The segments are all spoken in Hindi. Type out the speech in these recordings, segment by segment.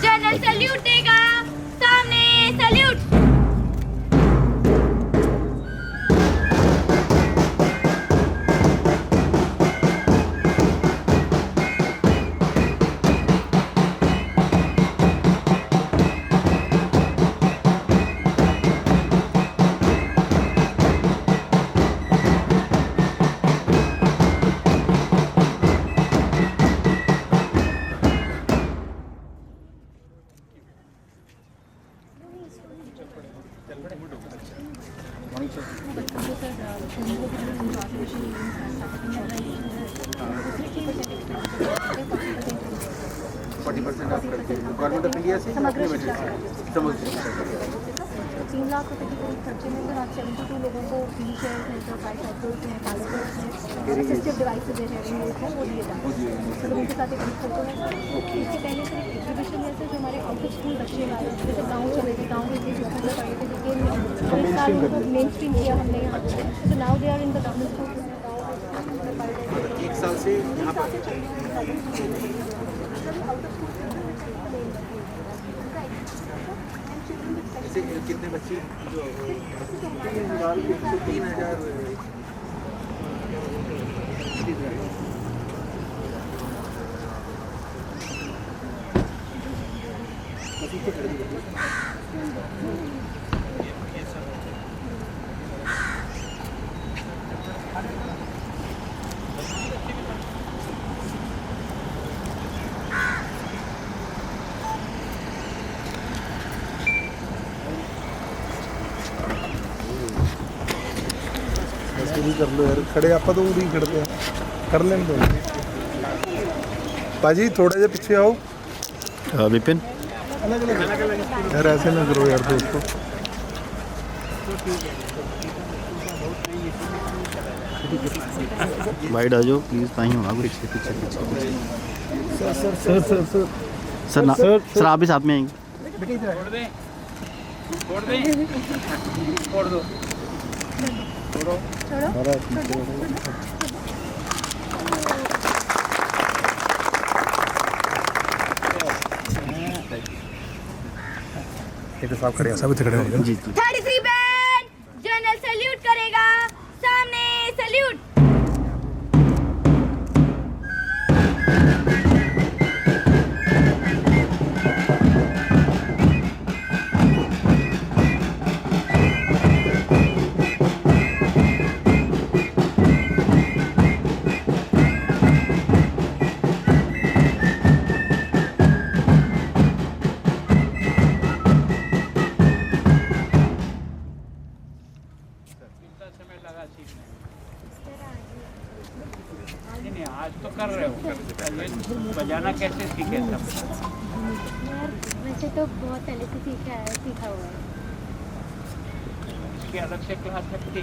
जनरल सल्यूट देगा, सामने सल्यूट। गवर्नमेंट ऑफ इंडिया से समग्र समझ 3 लाख रुपए के करीब खर्चे में सर आज 72 लोगों को व्हील चेयर हैं, जो बाइक साइकिल्स हैं, पासपोर्ट्स हैं, असिस्टिव डिवाइसेज हैं, हेयरिंग एड्स हैं, वो दिए जाते हैं। सर उनके साथ एक फोटो है सर। इसके पहले सर एक एग्जीबिशन है सर, जो हमारे आउट ऑफ स्कूल बच्चे आए थे, जैसे गाँव चले गए, गाँव में चीज़ पढ़े थे, लेकिन इस साल उनको मेन स्ट्रीम किया हमने यहाँ पे। तो now they are in the government school. एक साल से यहाँ पर कितने बच्चे जो 3,000 कर लो यार, खड़े आप तो उरी खड़ते हैं, कर लेने दो पाजी, थोड़ा जा पीछे आओ। विपिन यार ऐसे ना करो यार दोस्तों। वाइड आ जाओ प्लीज, नहीं होगा पीछे पीछे पीछे। सर आप भी साथ में आएंगे। साहब खड़े हैं, सभी खड़े होंगे जी। 33 बैंड जनरल सल्यूट करेगा, सामने सल्यूट। आज तो कर रहे हो, बजाना कैसे सीखे सब? यार वैसे तो बहुत पहले से सीखा हुआ है। इसकी अलग से क्लास रखती?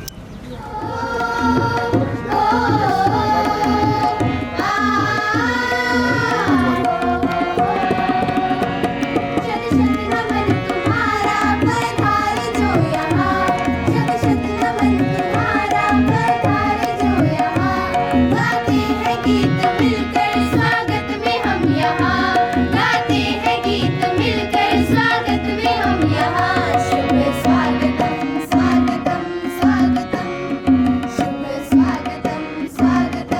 स्वागतम स्वागतम, शुभ स्वागतम स्वागतम।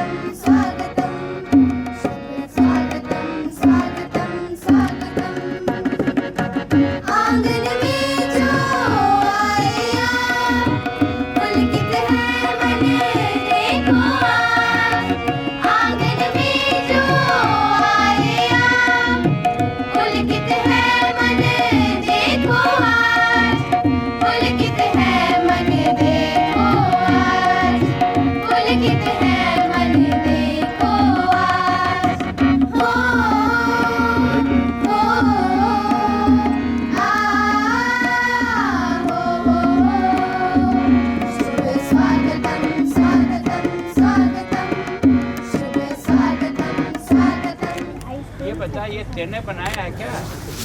ये तेने बनाया है क्या?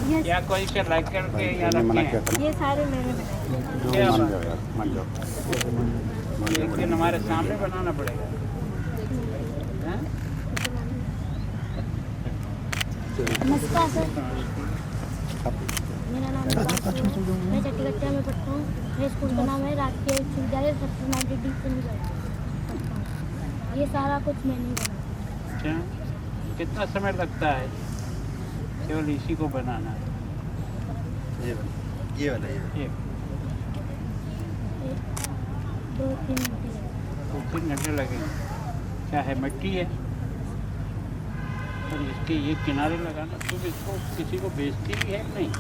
Yes. या कोई से लाइक करके यहाँ रखे हैं? ये सारे मैंने बनाए। क्या एक दिन हमारे सामने बनाना पड़ेगा। हैं? नमस्कार सर, मेरा नाम मैं चट्टीगट्टा में पढ़ता हूँ। मेरे स्कूल का नाम है राजकीय उच्च विद्यालय सत्यनारायण चंडीगढ़। ये सारा कुछ मैंने ही बनाया। अच्छा, कितना समय लगता है केवल इसी को बनाना? ये वाला एक 2-3 घंटे लगे। 2-3 घंटे लगेंगे। क्या है, मिट्टी है? और इसके ये किनारे लगाना, तुम इसको किसी को बेचती भी है कि नहीं?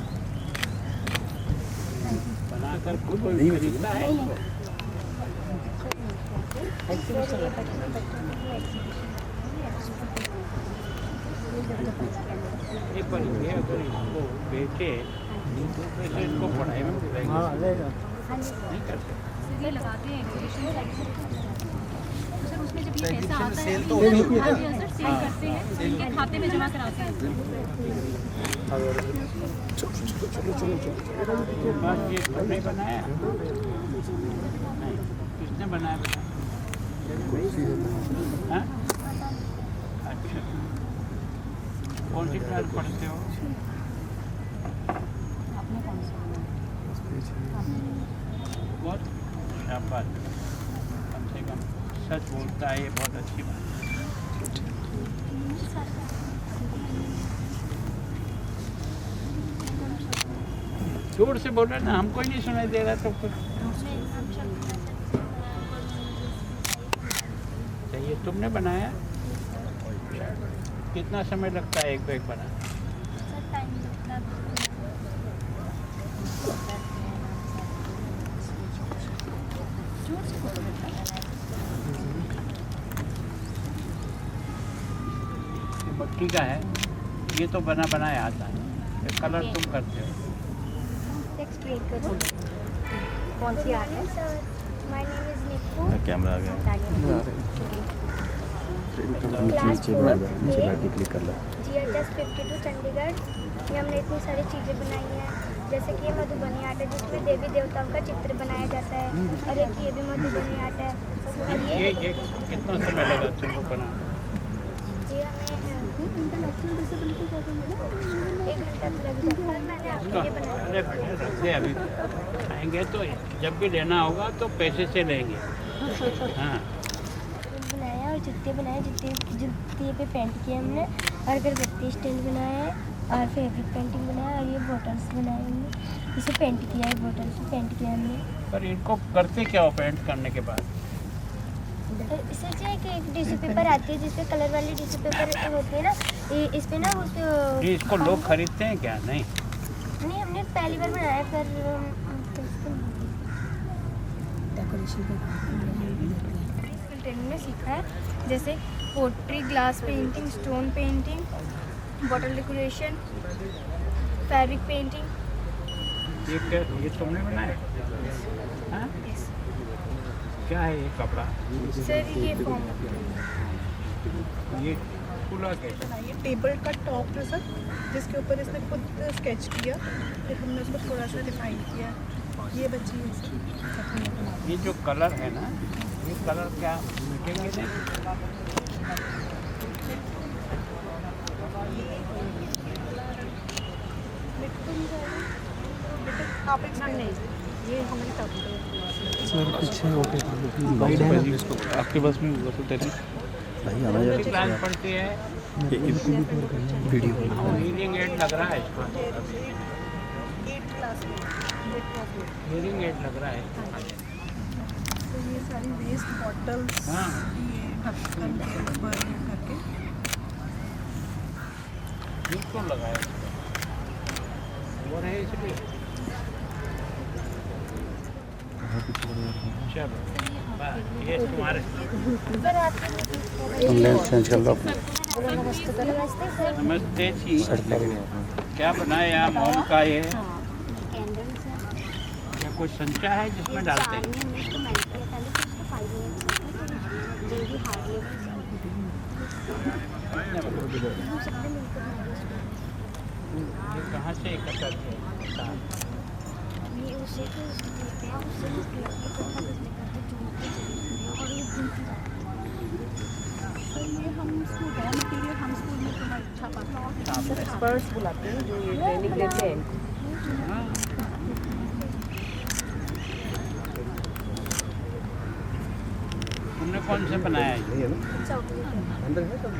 बनाकर कोई खरीदता है इसको? ये पर ये अगर इसको बेचे तो पैसे इसको पढ़ाई में बुलाएंगे नहीं करते। ये लगाते हैं सर, उसमें जब ये पैसा आता है तो सर सेल करते हैं, इनके खाते में जमा कराते हैं। बस ये तुमने बनाया? नहीं, किसने बनाया? हाँ? अच्छा, कौन सी क्लास पढ़ते हो? बहुत शाबाश, कम से कम सच बोलता है, ये बहुत अच्छी बात है। जोर से बोल रहे ना, हमको ही नहीं सुनाई दे रहा तो कुछ। ये तुमने बनाया? कितना समय लगता है एक बैग बनाने? मिट्टी का है ये, तो बना बनाया आता है। ये कलर तुम करते हो? एक्सप्लेन करो कौन सी आर्ट है। My name is Nikku. Camera आ गया। नीचे बैठ क्लिक कर लो। GHS 52 चंडीगढ़। ये हमने इतनी सारी चीज़ें बनाई हैं, जैसे कि ये मधुबनी आर्ट है जिसमें देवी देवताओं का चित्र बनाया जाता है, और एक ये भी मधुबनी आर्ट है। और ये कितना समय लगा तुमको बनाने? ये हमें इंटरनेशनल डिसेबिलिटी कैसे 1 घंटा लग जाता है। मैंने आपके लिए बनाया। अरे बेटे रख दे, अभी आएंगे तो जब भी लेना होगा तो पैसे से लेंगे। हाँ, बनाया और जूते बनाए, जूते पे पेंट किया हमने, और अगरबत्ती स्टैंड बनाया है, और फैब्रिक पेंटिंग बनाया, और ये बॉटल्स बनाए हमने, इसे पेंट किया है, बॉटल्स पे पेंट किया हमने। पर इनको करते क्या हो पेंट करने के बाद? इससे जो है कि एक टिश्यू पेपर आती है जिसपे कलर वाली टिश्यू पेपर होती है ना, इस पे ना उस ये इसको लोग खरीदते हैं क्या? नहीं, नहीं हमने पहली बार बनाया, पर डेकोरेशन में सीखा है, जैसे pottery, glass painting, stone painting, bottle decoration, fabric painting. ये क्या, ये तुमने बनाया? हाँ? क्या है ये कपड़ा? सर ये फॉर्म ये खुला के ये टेबल का टॉप है सर, जिसके ऊपर इसने खुद स्केच किया, फिर हमने उसको थोड़ा सा डिफाइन किया। ये बची है सर। ये जो कलर है ना, ये कलर क्या मिटेंगे नहीं? आप एक्सप्लेन नहीं, ये हमारे टॉपिक सर पीछे ओके गाइड है ना? इसको आपके पास में होगा तो टेली भाई हमें जरा चेक क्लास करो। पढ़ती है? इसको भी कवर करना है वीडियो हीरिंग एड लग रहा है इसको। 8th क्लास में हीरिंग एड लग रहा है। तो ये सारी वेस्ट बॉटल्स, हाँ, ये ढक्कन के बर्न करके बिल्कुल लगाया वो है इसलिए। चलो बस, ये तुम्हारे लेंस चेंज कर लो अपना। नमस्ते सर। नमस्ते जी। क्या बनाया मोम का ये? कैंडल्स है, क्या कोई संचा है जिसमें डालते हैं? हमने इसको मेल्ट किया पहले, फिर इसको 5 मिनट जल्दी हार्ड लेवल हम सबने मिलकर बनाया इसको। ये कहाँ से एकत्र थे? ये उसे को देते हैं, उससे इकट्ठा करने का है, जोड़ते हैं और ये गिनती सर ये हम इसको रॉ मटेरियल हम स्कूल में थोड़ा अच्छा पाता है। एक्सपर्ट्स बुलाते हैं जो ये ट्रेनिंग देते हैं। हाँ। तुमने कौन से बनाया है? नहीं है ना अंदर है सब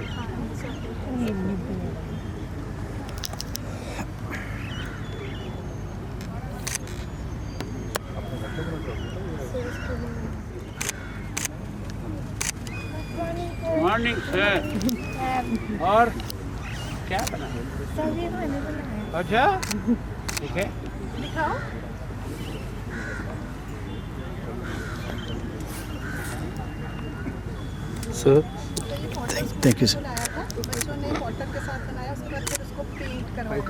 मॉर्निंग सर। और क्या बना है? सब ये मैंने बनाया। अच्छा ठीक है। दिखाओ। Sir thank you sir. बनाया था बच्चों ने वाटर के साथ बनाया, उसके बाद फिर उसको पेंट करवाया।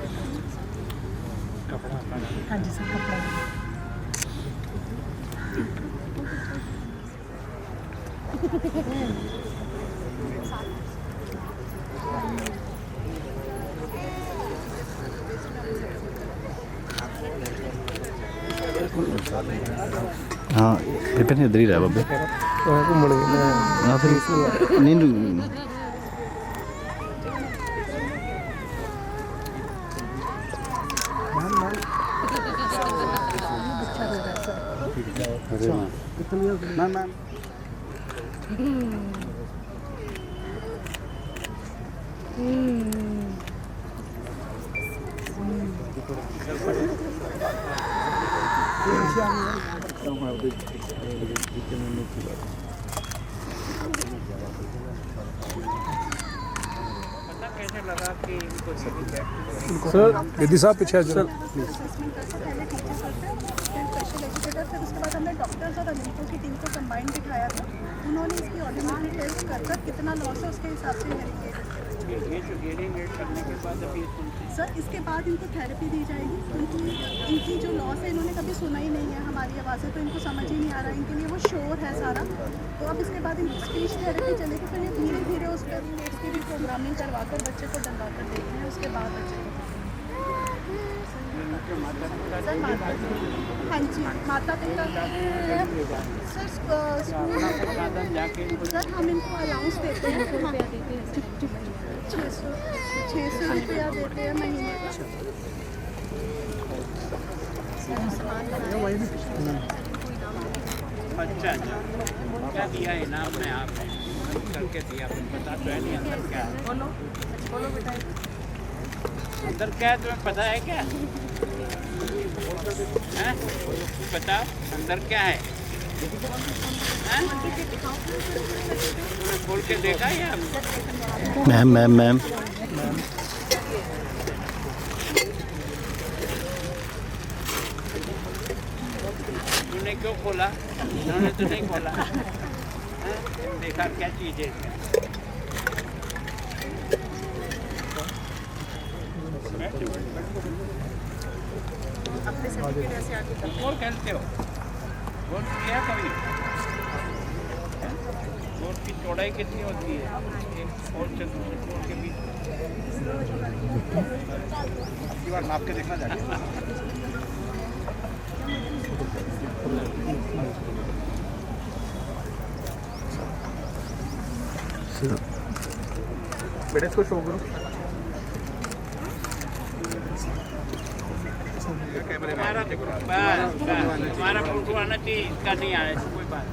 हाँ जी सर, कपड़ा हाँ विपिन इधर ही रहा बाबे। घूमने गए हाँ फिर नहीं मैम मैम पता कैसे लगा कि इनको सभी सर यदि साहब पीछे आ जाओ। असेसमेंट करते पहले टीचर करते हैं, फिर स्पेशल एजुकेटर, फिर उसके बाद हमने डॉक्टर्स और अमेरिको की टीम को कंबाइन बिठाया था। उन्होंने इसकी ऑर्डिनरी टेस्ट कर कितना लॉस है उसके हिसाब से ये जो हीयरिंग एड करने के बाद अभी सर इसके बाद इनको थेरेपी दी जाएगी, क्योंकि इनकी जो लॉस है इन्होंने कभी सुना ही नहीं है हमारी आवाज़ें, तो इनको समझ ही नहीं आ रहा है, इनके लिए वो शोर है सारा। तो अब इसके बाद इनकी स्पीच थेरेपी चलेगी, फिर ये धीरे धीरे उस पर पेट्स की भी प्रोग्रामिंग करवाकर बच्चे को डलवा कर देखते हैं, उसके बाद बच्चे को सर हाँ जी माता पिता सर सर हम इनको अलाउंस देते हैं, 600 रुपया देते हैं महीने का। अच्छा क्या दिया इनाम में आपने करके दिया? पता तो है नहीं अंदर क्या है। बोलो बेटा। अंदर क्या है तुम्हें पता है क्या? हैं? पता अंदर क्या है? हैं? तुमने खोल के देखा या? मैम तूने क्यों खोला? उन्होंने तो नहीं खोला। हैं? देखा क्या चीज़ है इसमें? फुटबॉल खेलते हो? गोल किया कभी? गोल की चौड़ाई कितनी होती है एक गोल से दूसरे गोल के बीच? अगली बार नाप के देखना चाहिए। बेटे इसको शो करो। हमारा फोटो आना चाहिए, इसका नहीं आया तो कोई बात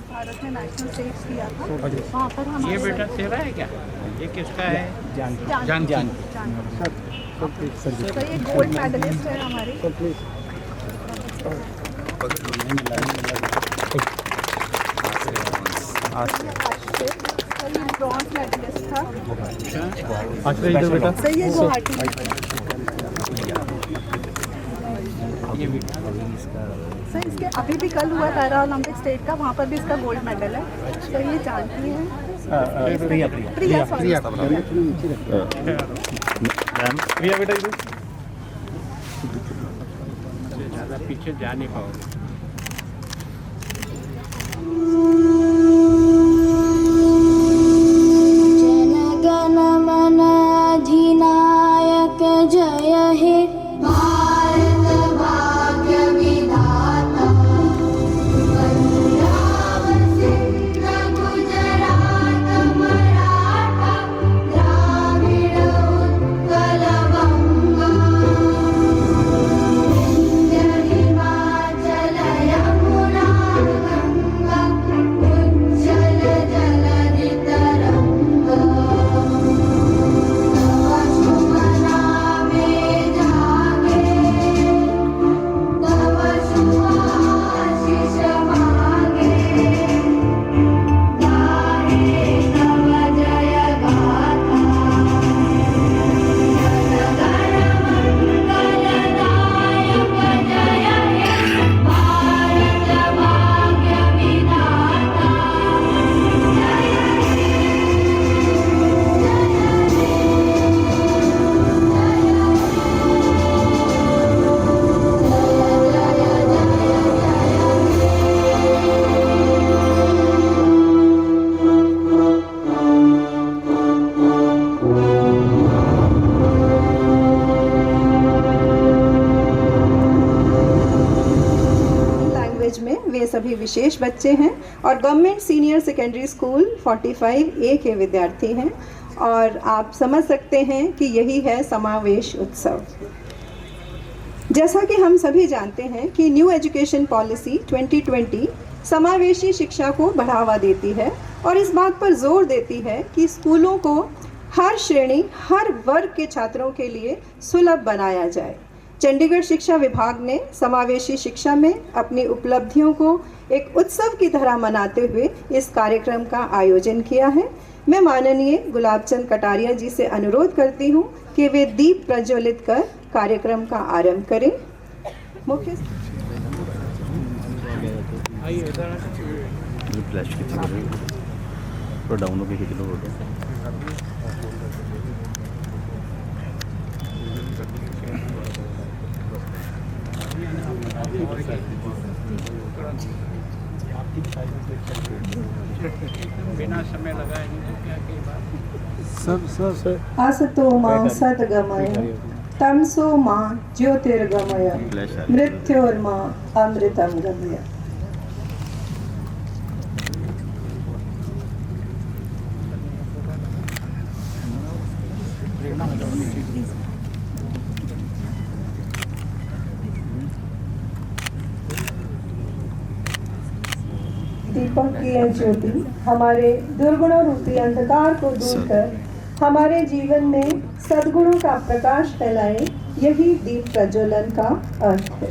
भारत में नेशनल स्टेट्स किया था, वहाँ पर हम ये बेटा तेरा है क्या? ये किसका है? जान सर ये गोल्ड मेडलिस्ट है हमारी। सर ये ब्रॉन्ज मेडलिस्ट था। सर ये गुवाहाटी सर इसके अभी भी कल हुआ पैरा ओलंपिक स्टेट का, वहाँ पर भी इसका गोल्ड मेडल है। तो ये जानती है प्रिया सॉरी प्रिया बेटा इधर ज़्यादा पीछे जा नहीं पाओगे। जनगण मन अधिनायक जय हे भारत भाग्य विधाता पंजाब सिंध गुजरात मराठा द्राविड़ उत्कल बंगा विंध्य हिमाचल यमुना गंगा उज्जल जलधि तरंगा तव शुभ नामे जागे तव शुभ आशीष मांगे गाहे तव जय गाथा जनगण मंगलदायक जय हे भारत भाग्य विधाता लैंग्वेज में वे सभी विशेष बच्चे हैं और government senior secondary school 45A के विद्यार्थी हैं और आप समझ सकते हैं कि यही है समावेश उत्सव। जैसा कि हम सभी जानते हैं कि न्यू एजुकेशन पॉलिसी 2020 समावेशी शिक्षा को बढ़ावा देती है और इस बात पर जोर देती है कि स्कूलों को हर श्रेणी हर वर्ग के छात्रों के लिए सुलभ बनाया जाए। चंडीगढ़ शिक्षा विभाग ने समावेशी शिक्षा में अपनी उपलब्धियों को एक उत्सव की तरह मनाते हुए इस कार्यक्रम का आयोजन किया है। मैं माननीय गुलाबचंद कटारिया जी से अनुरोध करती हूँ कि वे दीप प्रज्वलित कर कार्यक्रम का आरंभ करें। मुख्य फ्लैश की थोड़ा डाउन हो गई किलो फोटो बिना समय लगाए नहीं तो क्या कई बार सर असतो मां सद्गमय तमसो मां ज्योतिर्गमय मृत्योर्मां अमृतम गमय। दीपक की यह ज्योति हमारे दुर्गुणों रूपी अंधकार को दूर कर हमारे जीवन में सद्गुणों का प्रकाश फैलाए, यही दीप प्रज्वलन का अर्थ है।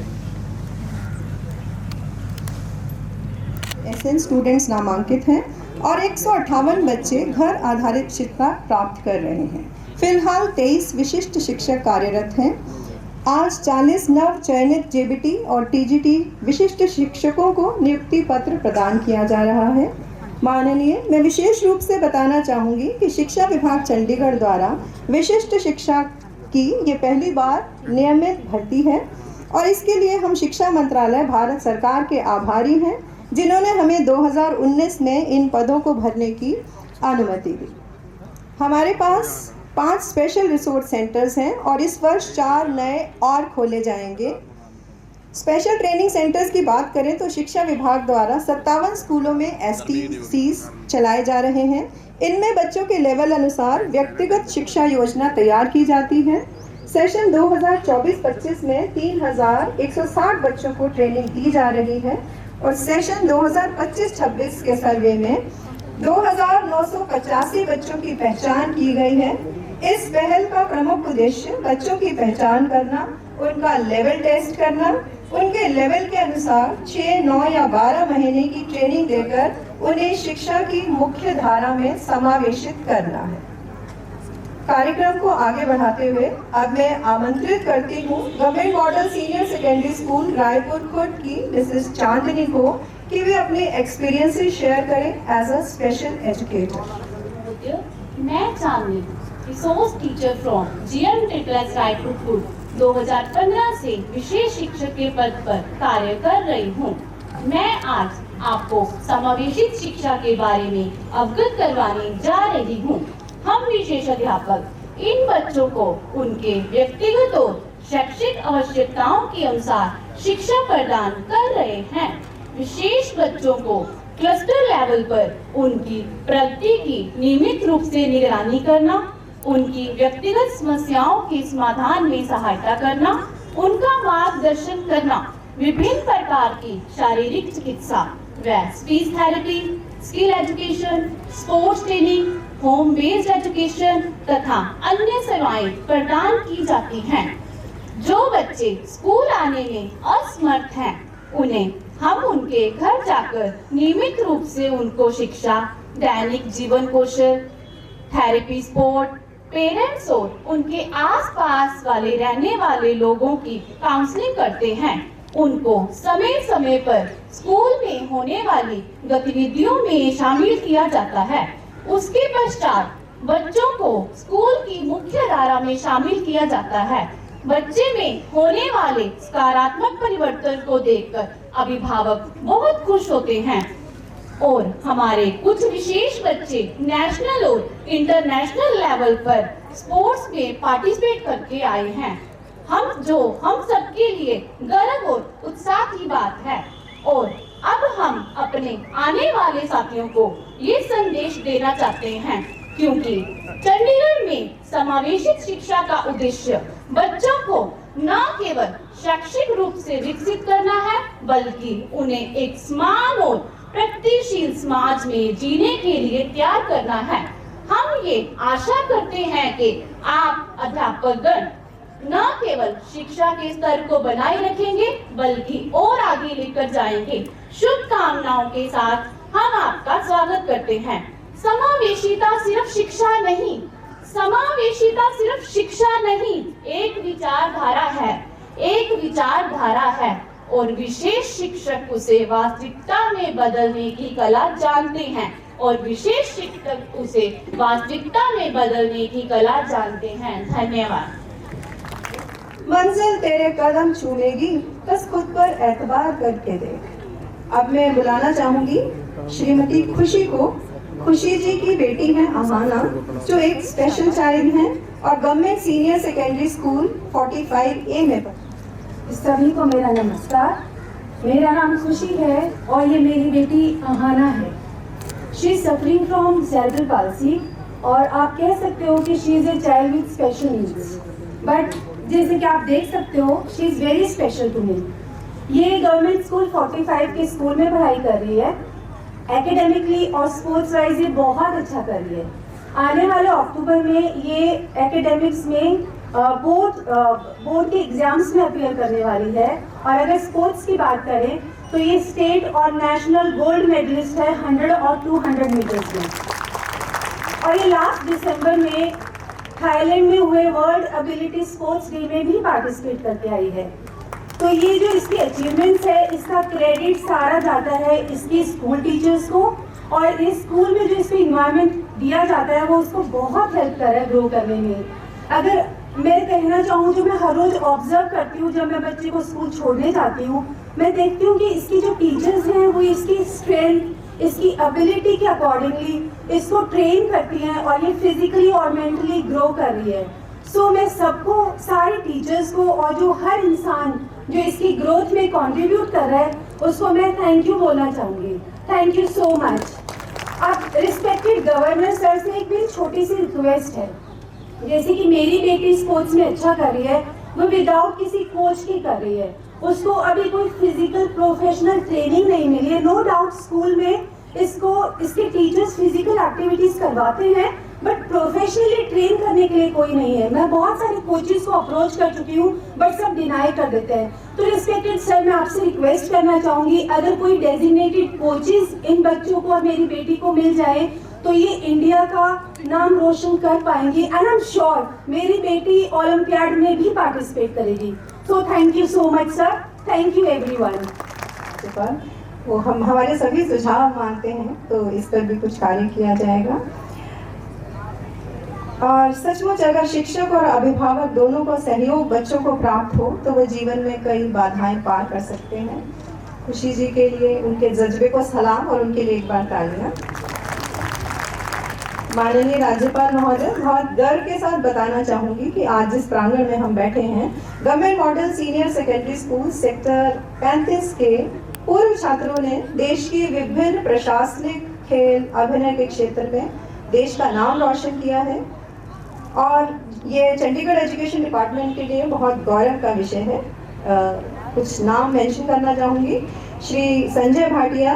एसएन स्टूडेंट्स नामांकित हैं और 158 बच्चे घर आधारित शिक्षा प्राप्त कर रहे हैं। फिलहाल 23 विशिष्ट शिक्षक कार्यरत हैं। आज 40 नव चयनित जेबीटी और टीजीटी विशिष्ट शिक्षकों को नियुक्ति पत्र प्रदान किया जा रहा है। माननीय, मैं विशेष रूप से बताना चाहूँगी कि शिक्षा विभाग चंडीगढ़ द्वारा विशिष्ट शिक्षा की ये पहली बार नियमित भर्ती है और इसके लिए हम शिक्षा मंत्रालय भारत सरकार के आभारी हैं, जिन्होंने हमें 2019 में इन पदों को भरने की अनुमति दी। हमारे पास 5 स्पेशल रिसोर्स सेंटर्स हैं और इस वर्ष 4 नए और खोले जाएंगे। स्पेशल ट्रेनिंग सेंटर्स की बात करें तो शिक्षा विभाग द्वारा 57 स्कूलों में STCs चलाए जा रहे हैं। इनमें बच्चों के लेवल अनुसार व्यक्तिगत शिक्षा योजना तैयार की जाती है। सेशन 2024-25 में 3160 बच्चों को ट्रेनिंग दी जा रही है और सेशन 2025-26 के सर्वे में 2985 बच्चों की पहचान की गई है। इस पहल का प्रमुख उद्देश्य बच्चों की पहचान करना, उनका लेवल टेस्ट करना, उनके लेवल के अनुसार 6, 9 या 12 महीने की ट्रेनिंग देकर उन्हें शिक्षा की मुख्य धारा में समावेशित करना है। कार्यक्रम को आगे बढ़ाते हुए अब मैं आमंत्रित करती हूँ government model senior secondary school Raipur Khurd की मिसेस चांदनी को कि वे अपने एक्सपीरियंसेस शेयर करें एज अ स्पेशल एजुकेटर। मैं Chandni, resource teacher from GM टेक्लेस रायपुर खुर्द 2015 से विशेष शिक्षक के पद पर कार्य कर रही हूँ। मैं आज आपको समावेशित शिक्षा के बारे में अवगत करवाने जा रही हूँ। हम विशेष अध्यापक इन बच्चों को उनके व्यक्तिगत और शैक्षिक आवश्यकताओं के अनुसार शिक्षा प्रदान कर रहे हैं। विशेष बच्चों को क्लस्टर लेवल पर उनकी प्रगति की नियमित रूप से निगरानी करना, उनकी व्यक्तिगत समस्याओं के समाधान में सहायता करना, उनका मार्गदर्शन करना, विभिन्न प्रकार की शारीरिक चिकित्सा व speech therapy, skill education, sports training, home based education तथा अन्य सेवाएं प्रदान की जाती हैं। जो बच्चे स्कूल आने में असमर्थ हैं, उन्हें हम उनके घर जाकर नियमित रूप से उनको शिक्षा, दैनिक जीवन कौशल, थेरेपी, स्पोर्ट, पेरेंट्स और उनके आसपास वाले रहने वाले लोगों की काउंसलिंग करते हैं। उनको समय समय पर स्कूल में होने वाली गतिविधियों में शामिल किया जाता है। उसके पश्चात बच्चों को स्कूल की मुख्य धारा में शामिल किया जाता है। बच्चे में होने वाले सकारात्मक परिवर्तन को देखकर अभिभावक बहुत खुश होते हैं और हमारे कुछ विशेष बच्चे नेशनल और इंटरनेशनल लेवल पर स्पोर्ट्स में पार्टिसिपेट करके आए हैं। हम सबके लिए गर्व और उत्साह की बात है। और अब हम अपने आने वाले साथियों को ये संदेश देना चाहते हैं, क्योंकि चंडीगढ़ में समावेशित शिक्षा का उद्देश्य बच्चों को न केवल शैक्षिक रूप से विकसित करना है, बल्कि उन्हें एक समान और प्रगतिशील समाज में जीने के लिए तैयार करना है। हम ये आशा करते हैं कि आप अध्यापकगण न केवल शिक्षा के स्तर को बनाए रखेंगे, बल्कि और आगे लेकर जाएंगे। शुभकामनाओं के साथ हम आपका स्वागत करते हैं। समावेशिता सिर्फ शिक्षा नहीं, समावेशिता सिर्फ शिक्षा नहीं, एक विचारधारा है, एक विचारधारा है और विशेष शिक्षक उसे वास्तविकता में बदलने की कला जानते हैं और विशेष शिक्षक उसे वास्तविकता में बदलने की कला जानते हैं। धन्यवाद। मंजिल तेरे कदम छूलेगी, बस खुद पर एतबार करके देख। अब मैं बुलाना चाहूंगी श्रीमती खुशी को। खुशी जी की बेटी है अहाना, जो एक स्पेशल चाइल्ड है और government senior secondary school 45A में पढ़ती। सभी को मेरा नमस्कार। मेरा नाम खुशी है और ये मेरी बेटी अहाना है। She is suffering from cerebral palsy और आप कह सकते हो कि she is a child with special needs, but जैसे कि आप देख सकते हो she is very special to me. ये गवर्नमेंट स्कूल 45 के स्कूल में पढ़ाई कर रही है। एकेडमिकली और स्पोर्ट्स वाइज ये बहुत अच्छा कर रही है। आने वाले अक्टूबर में ये एकेडमिक्स में बोर्ड के एग्जाम्स में अपीयर करने वाली है। और अगर स्पोर्ट्स की बात करें तो ये स्टेट और नेशनल गोल्ड मेडलिस्ट है 100 और 200 मीटर्स में। और ये लास्ट दिसंबर में थाईलैंड में हुए वर्ल्ड एबिलिटी स्पोर्ट्स डे में भी पार्टिसिपेट करके आई है। तो ये जो इसकी अचीवमेंट्स है, इसका क्रेडिट सारा जाता है इसकी स्कूल टीचर्स को, और इस स्कूल में जो इसको इन्वायरमेंट दिया जाता है वो उसको बहुत हेल्प कर रहा है ग्रो करने में। अगर मैं कहना चाहूँ, जो मैं हर रोज ऑब्जर्व करती हूँ जब मैं बच्चे को स्कूल छोड़ने जाती हूँ, मैं देखती हूँ कि इसकी जो टीचर्स हैं वो इसकी स्ट्रेंथ, इसकी एबिलिटी के अकॉर्डिंगली इसको ट्रेन करती हैं और ये फिजिकली और मेंटली ग्रो कर रही है। सो मैं सबको, सारे टीचर्स को और जो हर इंसान जो इसकी ग्रोथ में कंट्रीब्यूट कर रहा है उसको मैं थैंक यू बोलना चाहूँगी। Thank you so much. अब रिस्पेक्टेड गवर्नर सर से एक मेरी छोटी सी रिक्वेस्ट है, जैसे कि मेरी बेटी स्पोर्ट्स में अच्छा कर रही है, वो विदाउट किसी कोच की कर रही है, उसको अभी कोई फिजिकल प्रोफेशनल ट्रेनिंग नहीं मिली है। नो डाउट स्कूल में इसके टीचर्स फिजिकल एक्टिविटीज करवाते हैं, बट प्रोफेशनली ट्रेन करने के लिए कोई नहीं है। मैं बहुत सारे कोचेस को अप्रोच कर चुकी हूँ, बट सब डिनाई कर देते हैं। तो रिस्पेक्टेड सर, मैं आपसे रिक्वेस्ट करना चाहूँगी, अगर कोई डेजिग्नेटेड कोचेस इन बच्चों को और मेरी बेटी को मिल जाए तो ये इंडिया का नाम रोशन कर पाएंगे। एंड आई एम श्योर मेरी बेटी ओलंपियाड में भी पार्टिसिपेट करेगी। So thank you so much sir, thank you everyone. वो हम हमारे सभी सुझाव मानते हैं, तो इस पर भी कुछ कार्य किया जाएगा। और सचमुच अगर शिक्षक और अभिभावक दोनों को सहयोग बच्चों को प्राप्त हो तो वह जीवन में कई बाधाएं पार कर सकते हैं। खुशी जी के लिए, उनके जज्बे को सलाम और उनके लिए एक बार तालियां। माननीय राज्यपाल महोदय, बहुत गर्व के साथ बताना चाहूंगी कि आज जिस प्रांगण में हम बैठे हैं, government model senior secondary school sector 35 के पूर्व छात्रों ने देश की विभिन्न प्रशासनिक, खेल, अभिनय के क्षेत्र में देश का नाम रोशन किया है और ये चंडीगढ़ एजुकेशन डिपार्टमेंट के लिए बहुत गौरव का विषय है। कुछ नाम मेंशन करना चाहूंगी। Shri Sanjay Bhatia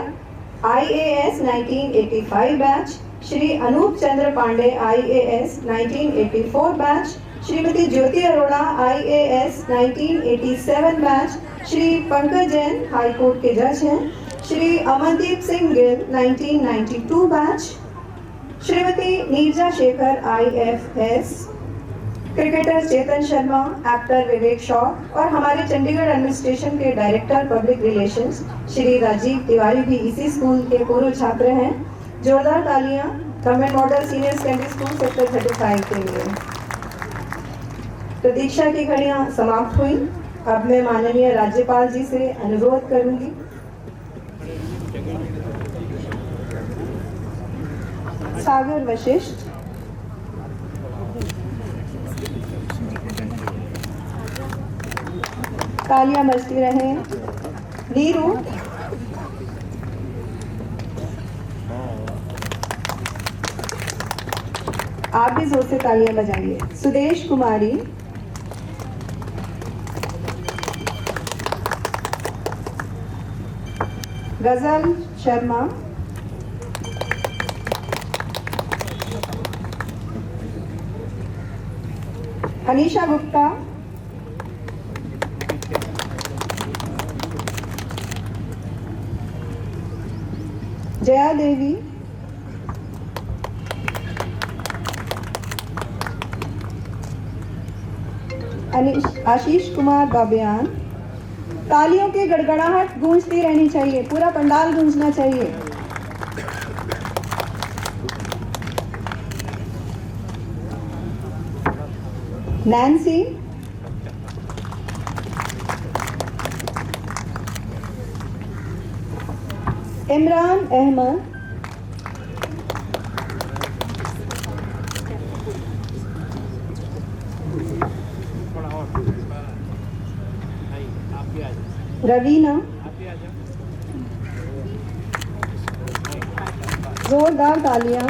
IAS 1985 batch, Shri Anup Chandra Pandey IAS 1984 batch, Shrimati Jyoti Arora IAS 1987 batch, Shri Pankaj Jain high court के जज हैं, Shri Amandeep Singh Gill 1992 batch, Shrimati Neerja Shekhar IFS, cricketer Chetan Sharma, actor Vivek Shaw और हमारे चंडीगढ़ एडमिनिस्ट्रेशन के director public relations Shri Rajiv Tiwari भी इसी स्कूल के पूर्व छात्र हैं। जोरदार तालियां government model senior secondary school sector 35 के लिए। प्रतीक्षा की घड़ियां समाप्त हुई। अब मैं माननीय राज्यपाल जी से अनुरोध करूंगी सागर वशिष्ठ, तालियां बजती रहे। नीरू, आप भी जोर से तालियां बजाइए। सुदेश कुमारी, गजल शर्मा, अनीशा गुप्ता, जया देवी, आशीष कुमार बाबियान। तालियों की गड़गड़ाहट गूंजती रहनी चाहिए, पूरा पंडाल गूंजना चाहिए। नैन्सी, इमरान अहमद, रवीना, जोरदार तालियां।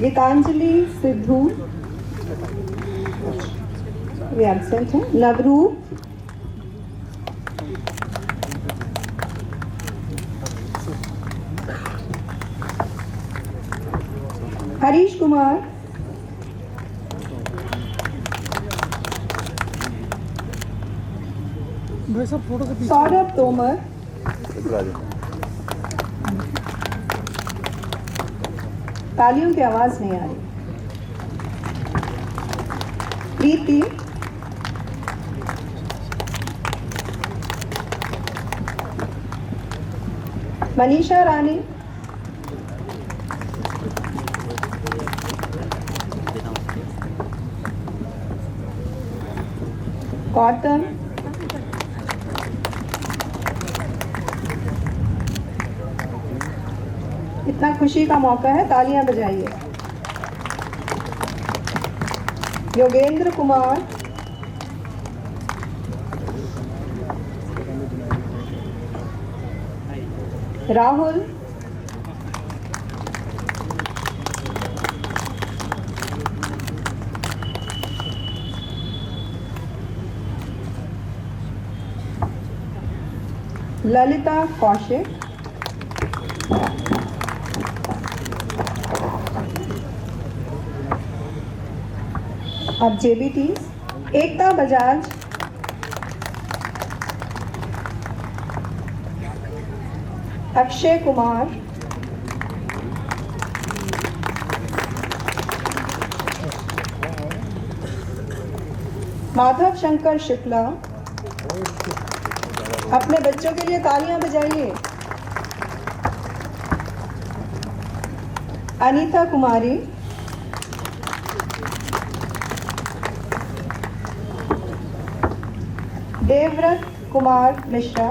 गीतांजलि सिद्धू, वे एब्सेंट हैं। नवरूप, हरीश कुमार, सौरभ तोमर, तालियों की आवाज नहीं आ रही। प्रीति, मनीषा रानी, गौतम, इतना खुशी का मौका है, तालियां बजाइए। योगेंद्र कुमार, राहुल, ललिता कौशिक, अब JBT, एकता बजाज, अक्षय कुमार, माधव शंकर शुक्ला। अपने बच्चों के लिए तालियां बजाइए। अनीता कुमारी, देवव्रत कुमार मिश्रा,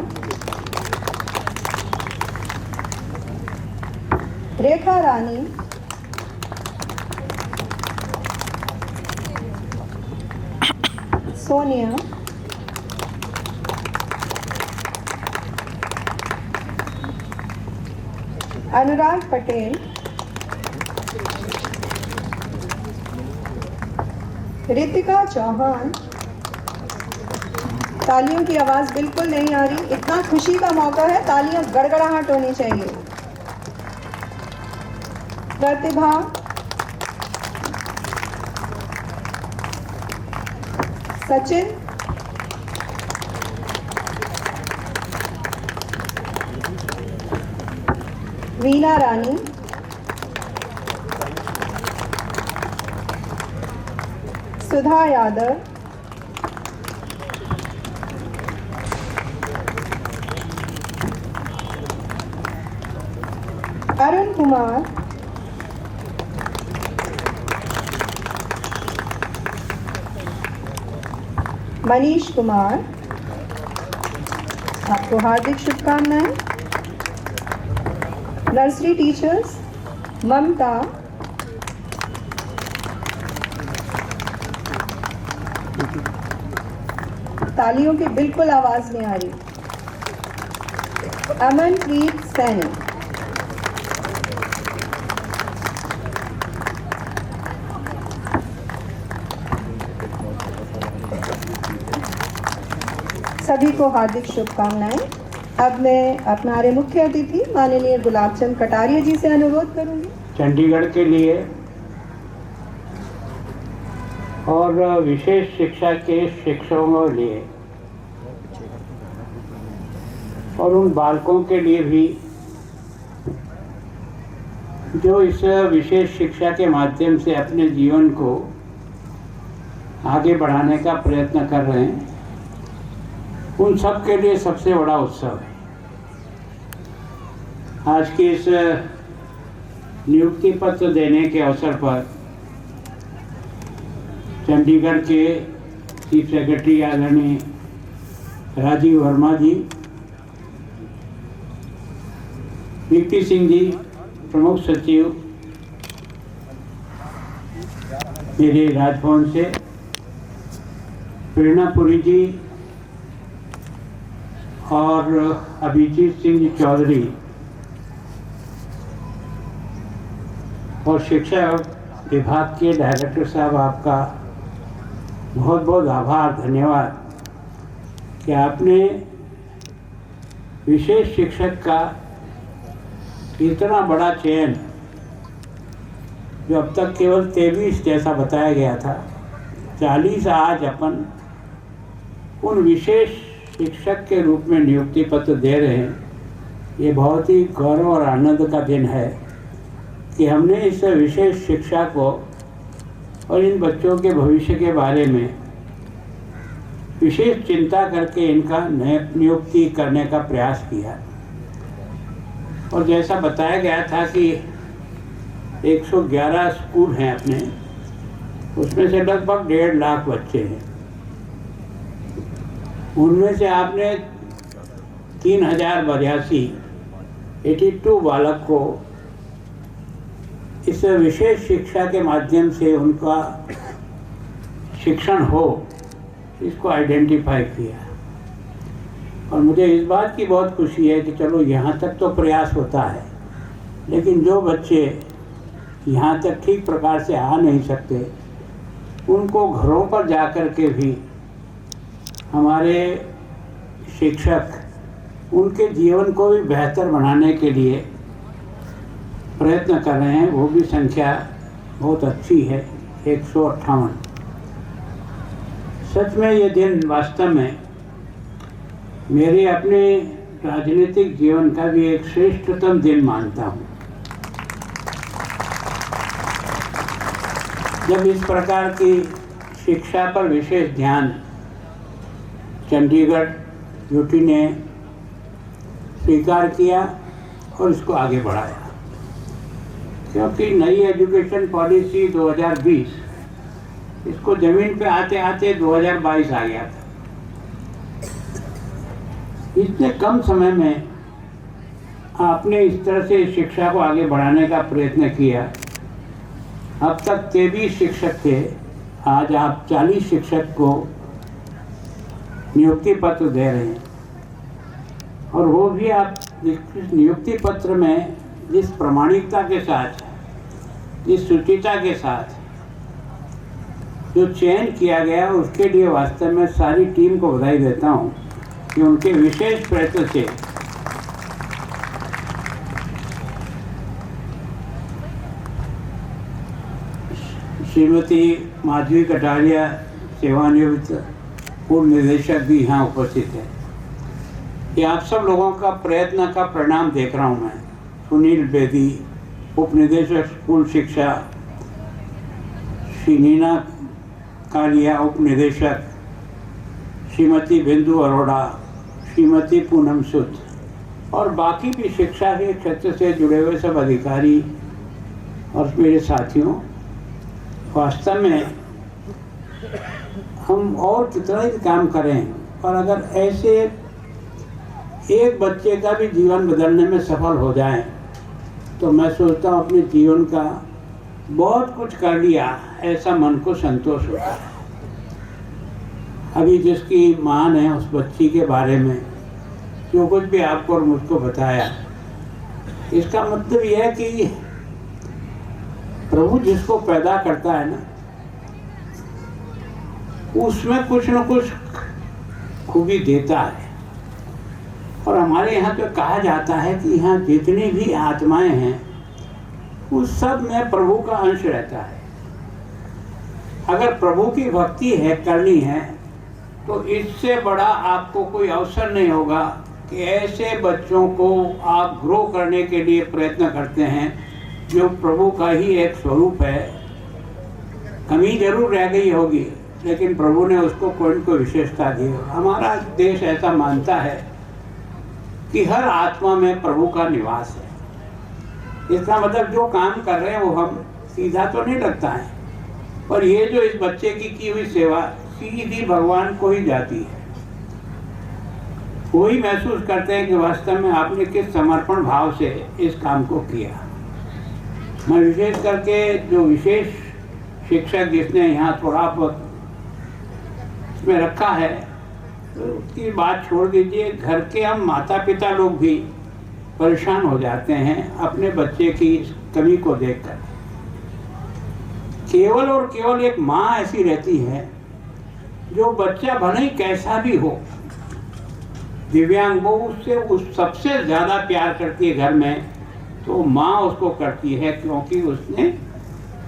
रेखा रानी, सोनिया, अनुराग पटेल, रितिका चौहान। तालियों की आवाज बिल्कुल नहीं आ रही, इतना खुशी का मौका है, तालियां गड़गड़ाहट होनी चाहिए। प्रतिभा, सचिन, वीना रानी, सुधा यादव, अरुण कुमार, मनीष कुमार। आपको हार्दिक शुभकामनाएं। नर्सरी टीचर्स ममता, तालियों की बिल्कुल आवाज नहीं आ रही। अमनप्रीत सैनी, सभी को हार्दिक शुभकामनाएं। अब मैं हमारे मुख्य अतिथि माननीय गुलाबचंद कटारिया जी से अनुरोध करूंगी। चंडीगढ़ के लिए और विशेष शिक्षा के शिक्षकों के लिए और उन बालकों के लिए भी जो इस विशेष शिक्षा के माध्यम से अपने जीवन को आगे बढ़ाने का प्रयत्न कर रहे हैं, उन सब के लिए सबसे बड़ा उत्सव है। आज के इस नियुक्ति पत्र देने के अवसर पर चंडीगढ़ के चीफ सेक्रेटरी आदरणीय राजीव वर्मा जी, वीपी सिंह जी प्रमुख सचिव मेरे राजभवन से, प्रेरणा पुरी जी और अभिजीत सिंह जी चौधरी और शिक्षा विभाग के डायरेक्टर साहब, आपका बहुत बहुत आभार, धन्यवाद कि आपने विशेष शिक्षक का इतना बड़ा चयन, जो अब तक केवल 23 जैसा बताया गया था, 40 आज अपन उन विशेष शिक्षक के रूप में नियुक्ति पत्र दे रहे हैं। ये बहुत ही गौरव और आनंद का दिन है कि हमने इस विशेष शिक्षा को और इन बच्चों के भविष्य के बारे में विशेष चिंता करके इनका नियुक्ति करने का प्रयास किया। और जैसा बताया गया था कि 111 स्कूल हैं अपने, उसमें से लगभग 1.5 लाख बच्चे हैं। उनमें से आपने 82 बालक को इस विशेष शिक्षा के माध्यम से उनका शिक्षण हो, इसको आइडेंटिफाई किया। और मुझे इस बात की बहुत खुशी है कि चलो यहाँ तक तो प्रयास होता है, लेकिन जो बच्चे यहाँ तक ठीक प्रकार से आ नहीं सकते, उनको घरों पर जाकर के भी हमारे शिक्षक उनके जीवन को भी बेहतर बनाने के लिए प्रयत्न कर रहे हैं। वो भी संख्या बहुत अच्छी है, 158। सच में ये दिन वास्तव में मेरे अपने राजनीतिक जीवन का भी एक श्रेष्ठतम दिन मानता हूँ, जब इस प्रकार की शिक्षा पर विशेष ध्यान चंडीगढ़ यूटी ने स्वीकार किया और इसको आगे बढ़ाया। क्योंकि नई एजुकेशन पॉलिसी 2020 इसको ज़मीन पे आते आते 2022 आ गया था। इतने कम समय में आपने इस तरह से शिक्षा को आगे बढ़ाने का प्रयत्न किया। अब तक 23 शिक्षक थे, आज आप 40 शिक्षक को नियुक्ति पत्र दे रहे हैं, और वो भी आप नियुक्ति पत्र में जिस प्रामाणिकता के साथ, जिस शुचिता के साथ जो चयन किया गया, उसके लिए वास्तव में सारी टीम को बधाई देता हूँ कि उनके विशेष प्रयत्न से श्रीमती माधवी कटारिया सेवानिवृत्त पूर्व निदेशक भी यहाँ उपस्थित है। ये आप सब लोगों का प्रयत्न का परिणाम देख रहा हूँ मैं। सुनील बेदी उप निदेशक स्कूल शिक्षा, श्री नीना कालिया उप निदेशक, श्रीमती बिंदु अरोड़ा, श्रीमती पूनम सुद और बाकी भी शिक्षा के क्षेत्र से जुड़े हुए सब अधिकारी और मेरे साथियों, वास्तव में हम और कितना ही काम करें, और अगर ऐसे एक बच्चे का भी जीवन बदलने में सफल हो जाए तो मैं सोचता हूँ अपने जीवन का बहुत कुछ कर लिया, ऐसा मन को संतोष होता है। अभी जिसकी माँ ने उस बच्ची के बारे में जो कुछ भी आपको और मुझको बताया, इसका मतलब यह है कि प्रभु जिसको पैदा करता है ना, उसमें कुछ न कुछ खूबी देता है। और हमारे यहाँ तो कहा जाता है कि यहाँ जितनी भी आत्माएं हैं उस सब में प्रभु का अंश रहता है। अगर प्रभु की भक्ति है करनी है तो इससे बड़ा आपको कोई अवसर नहीं होगा कि ऐसे बच्चों को आप ग्रो करने के लिए प्रयत्न करते हैं जो प्रभु का ही एक स्वरूप है। कमी जरूर रह गई होगी, लेकिन प्रभु ने उसको कोई न कोई विशेषता दी। हमारा देश ऐसा मानता है कि हर आत्मा में प्रभु का निवास है। इसका मतलब जो काम कर रहे हैं वो हम सीधा तो नहीं लगता है, पर ये जो इस बच्चे की हुई सेवा सीधी भगवान को ही जाती है। वही महसूस करते हैं कि वास्तव में आपने किस समर्पण भाव से इस काम को किया। मैं विशेष करके जो विशेष शिक्षक जिसने यहाँ थोड़ा बहुत इसमें रखा है, तो उसकी बात छोड़ दीजिए। घर के हम माता पिता लोग भी परेशान हो जाते हैं अपने बच्चे की कमी को देखकर। केवल और केवल एक माँ ऐसी रहती है जो बच्चा भले ही कैसा भी हो, दिव्यांग, वो उससे उस सबसे ज़्यादा प्यार करती है घर में, तो माँ उसको करती है, क्योंकि उसने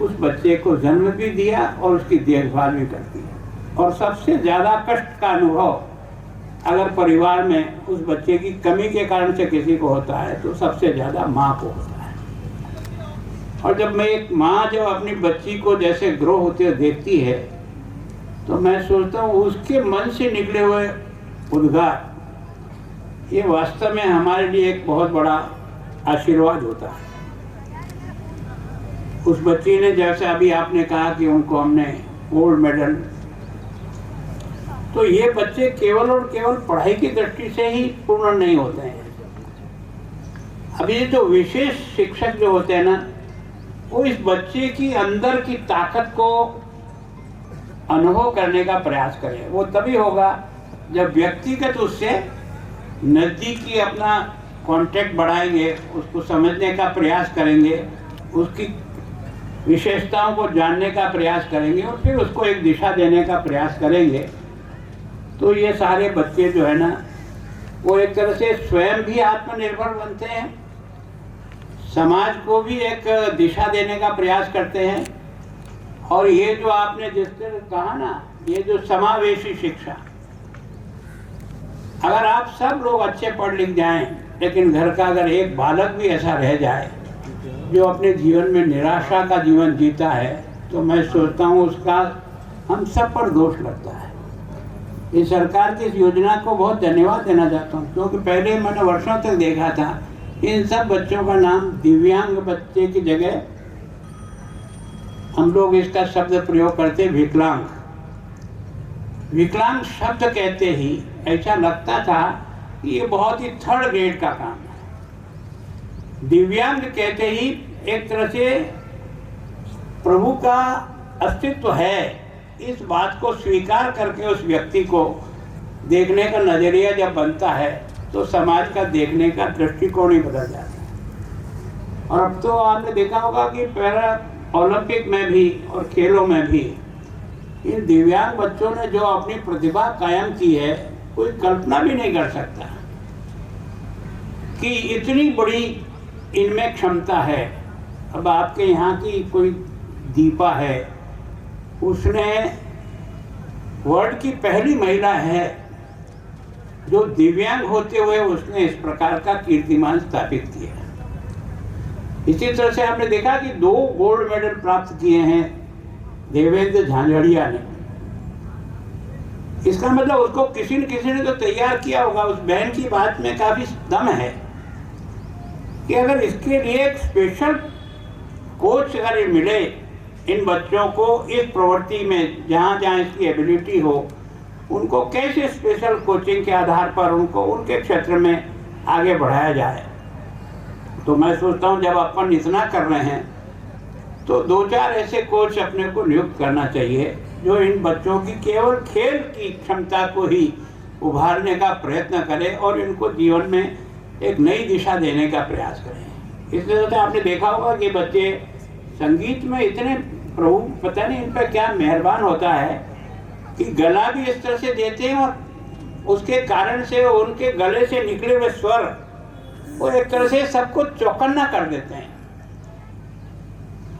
उस बच्चे को जन्म भी दिया और उसकी देखभाल भी करती है। और सबसे ज़्यादा कष्ट का अनुभव अगर परिवार में उस बच्चे की कमी के कारण से किसी को होता है तो सबसे ज़्यादा माँ को होता है। और जब मैं एक माँ जब अपनी बच्ची को जैसे ग्रो होते हुए देखती है तो मैं सोचता हूँ उसके मन से निकले हुए उद्गार, ये वास्तव में हमारे लिए एक बहुत बड़ा आशीर्वाद होता है। उस बच्ची ने, जैसे अभी आपने कहा कि उनको हमने गोल्ड मेडल, तो ये बच्चे केवल और केवल पढ़ाई की दृष्टि से ही पूर्ण नहीं होते हैं। अभी ये जो विशेष शिक्षक जो होते हैं ना, वो इस बच्चे की अंदर की ताकत को अनुभव करने का प्रयास करें। वो तभी होगा जब व्यक्तिगत उससे नज़दीकी अपना कांटेक्ट बढ़ाएंगे, उसको समझने का प्रयास करेंगे, उसकी विशेषताओं को जानने का प्रयास करेंगे और फिर उसको एक दिशा देने का प्रयास करेंगे। तो ये सारे बच्चे जो है ना, वो एक तरह से स्वयं भी आत्मनिर्भर बनते हैं, समाज को भी एक दिशा देने का प्रयास करते हैं। और ये जो आपने जिस तरह कहा ना, ये जो समावेशी शिक्षा, अगर आप सब लोग अच्छे पढ़ लिख जाएं, लेकिन घर का अगर एक बालक भी ऐसा रह जाए जो अपने जीवन में निराशा का जीवन जीता है, तो मैं सोचता हूँ उसका हम सब पर दोष लगता है। इस सरकार की इस योजना को बहुत धन्यवाद देना चाहता हूँ, क्योंकि पहले मैंने वर्षों तक देखा था इन सब बच्चों का नाम दिव्यांग बच्चे की जगह हम लोग इसका शब्द प्रयोग करते विकलांग। विकलांग शब्द कहते ही ऐसा लगता था कि ये बहुत ही थर्ड ग्रेड का काम है। दिव्यांग कहते ही एक तरह से प्रभु का अस्तित्व है, इस बात को स्वीकार करके उस व्यक्ति को देखने का नजरिया जब बनता है तो समाज का देखने का दृष्टिकोण ही बदल जाता है। और अब तो आपने देखा होगा कि पैरा ओलंपिक में भी और खेलों में भी इन दिव्यांग बच्चों ने जो अपनी प्रतिभा कायम की है, कोई कल्पना भी नहीं कर सकता कि इतनी बड़ी इनमें क्षमता है। अब आपके यहाँ की कोई दीपा है, उसने वर्ल्ड की पहली महिला है जो दिव्यांग होते हुए उसने इस प्रकार का कीर्तिमान स्थापित किया। इसी तरह से आपने देखा कि 2 गोल्ड मेडल प्राप्त किए हैं देवेंद्र झांझड़िया ने। इसका मतलब उसको किसी न किसी ने तो तैयार किया होगा। उस बहन की बात में काफी दम है कि अगर इसके लिए एक स्पेशल कोच अगर मिले इन बच्चों को इस प्रवृत्ति में, जहाँ जहाँ इसकी एबिलिटी हो, उनको कैसे स्पेशल कोचिंग के आधार पर उनको उनके क्षेत्र में आगे बढ़ाया जाए। तो मैं सोचता हूँ जब अपन इतना कर रहे हैं तो 2-4 ऐसे कोच अपने को नियुक्त करना चाहिए जो इन बच्चों की केवल खेल की क्षमता को ही उभारने का प्रयत्न करें और इनको जीवन में एक नई दिशा देने का प्रयास करें। इसलिए तो आपने देखा होगा कि बच्चे संगीत में इतने प्रभु पता नहीं इन पर क्या मेहरबान होता है कि गला भी इस तरह से देते हैं और उसके कारण से उनके गले से निकले हुए स्वर वो एक तरह से सबको चौकन्ना कर देते हैं।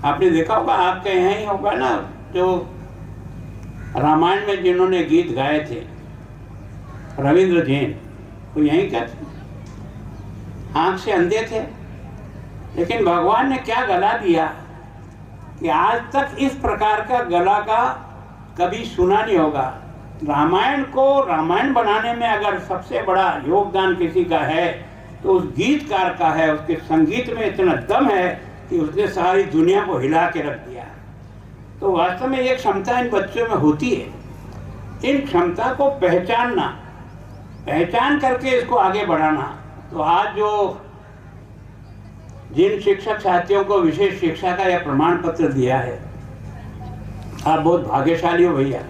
आपने देखा होगा, आपके यहाँ ही होगा ना, जो रामायण में जिन्होंने गीत गाए थे रविंद्र जैन, वो यहीं का थे, आंख से अंधे थे, लेकिन भगवान ने क्या गला दिया कि आज तक इस प्रकार का गला का कभी सुना नहीं होगा। रामायण को रामायण बनाने में अगर सबसे बड़ा योगदान किसी का है तो उस गीतकार का है। उसके संगीत में इतना दम है कि उसने सारी दुनिया को हिला के रख दिया। तो वास्तव में ये क्षमता इन बच्चों में होती है। इन क्षमता को पहचान करके इसको आगे बढ़ाना। तो आज जो जिन शिक्षक साथियों को विशेष शिक्षा का यह प्रमाण पत्र दिया है, आप बहुत भाग्यशाली हो भैया।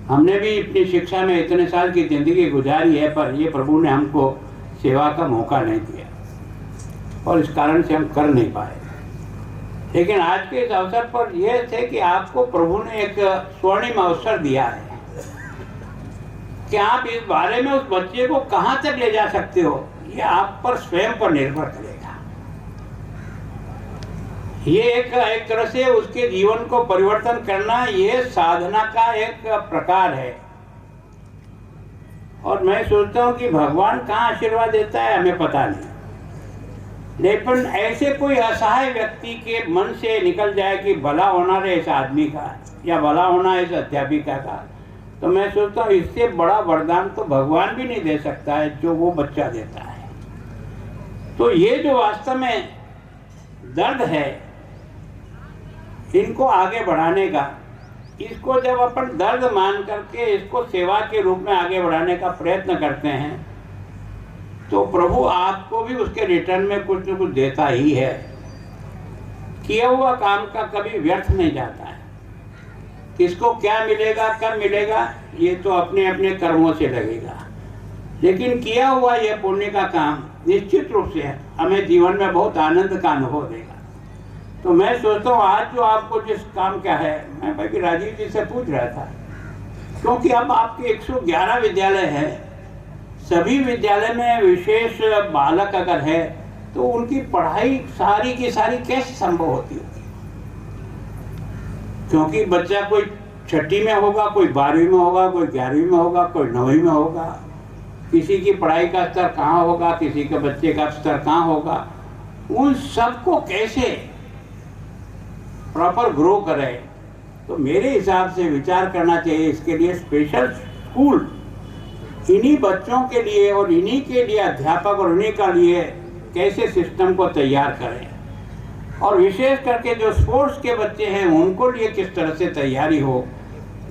हमने भी अपनी शिक्षा में इतने साल की जिंदगी गुजारी है, पर ये प्रभु ने हमको सेवा का मौका नहीं दिया और इस कारण से हम कर नहीं पाए। लेकिन आज के इस अवसर पर यह थे कि आपको प्रभु ने एक स्वर्णिम अवसर दिया है कि आप इस बारे में उस बच्चे को कहाँ तक ले जा सकते हो, ये आप पर स्वयं पर निर्भर करेगा। ये एक तरह से उसके जीवन को परिवर्तन करना, ये साधना का एक प्रकार है। और मैं सोचता हूँ कि भगवान कहाँ आशीर्वाद देता है हमें पता नहीं, लेकिन ऐसे कोई असहाय व्यक्ति के मन से निकल जाए कि भला होना है इस आदमी का या भला होना है इस अध्यापिका का, तो मैं सोचता हूँ इससे बड़ा वरदान तो भगवान भी नहीं दे सकता है जो वो बच्चा देता है। तो ये जो वास्तव में दर्द है इनको आगे बढ़ाने का, इसको जब अपन दर्द मान करके इसको सेवा के रूप में आगे बढ़ाने का प्रयत्न करते हैं तो प्रभु आपको भी उसके रिटर्न में कुछ न कुछ देता ही है। किया हुआ काम का कभी व्यर्थ नहीं जाता है। किसको क्या मिलेगा, कब मिलेगा, ये तो अपने अपने कर्मों से लगेगा, लेकिन किया हुआ यह पुण्य का काम निश्चित रूप से हमें जीवन में बहुत आनंद का अनुभव देगा। तो मैं सोचता हूँ आज जो आपको जिस काम का है, मैं भाई राजीव जी से पूछ रहा था, क्योंकि अब आपके 111 विद्यालय है, सभी विद्यालय में विशेष बालक अगर है तो उनकी पढ़ाई सारी की सारी कैसे संभव होती होगी? क्योंकि बच्चा कोई 6ठी में होगा, कोई 12वीं में होगा, कोई 11वीं में होगा, कोई 9वीं में होगा, किसी की पढ़ाई का स्तर कहाँ होगा, किसी के बच्चे का स्तर कहाँ होगा, उन सबको कैसे प्रॉपर ग्रो करे। तो मेरे हिसाब से विचार करना चाहिए इसके लिए स्पेशल स्कूल इन्हीं बच्चों के लिए और इन्हीं के लिए अध्यापक और इन्हीं का लिए कैसे सिस्टम को तैयार करें, और विशेष करके जो स्पोर्ट्स के बच्चे हैं उनको लिए किस तरह से तैयारी हो,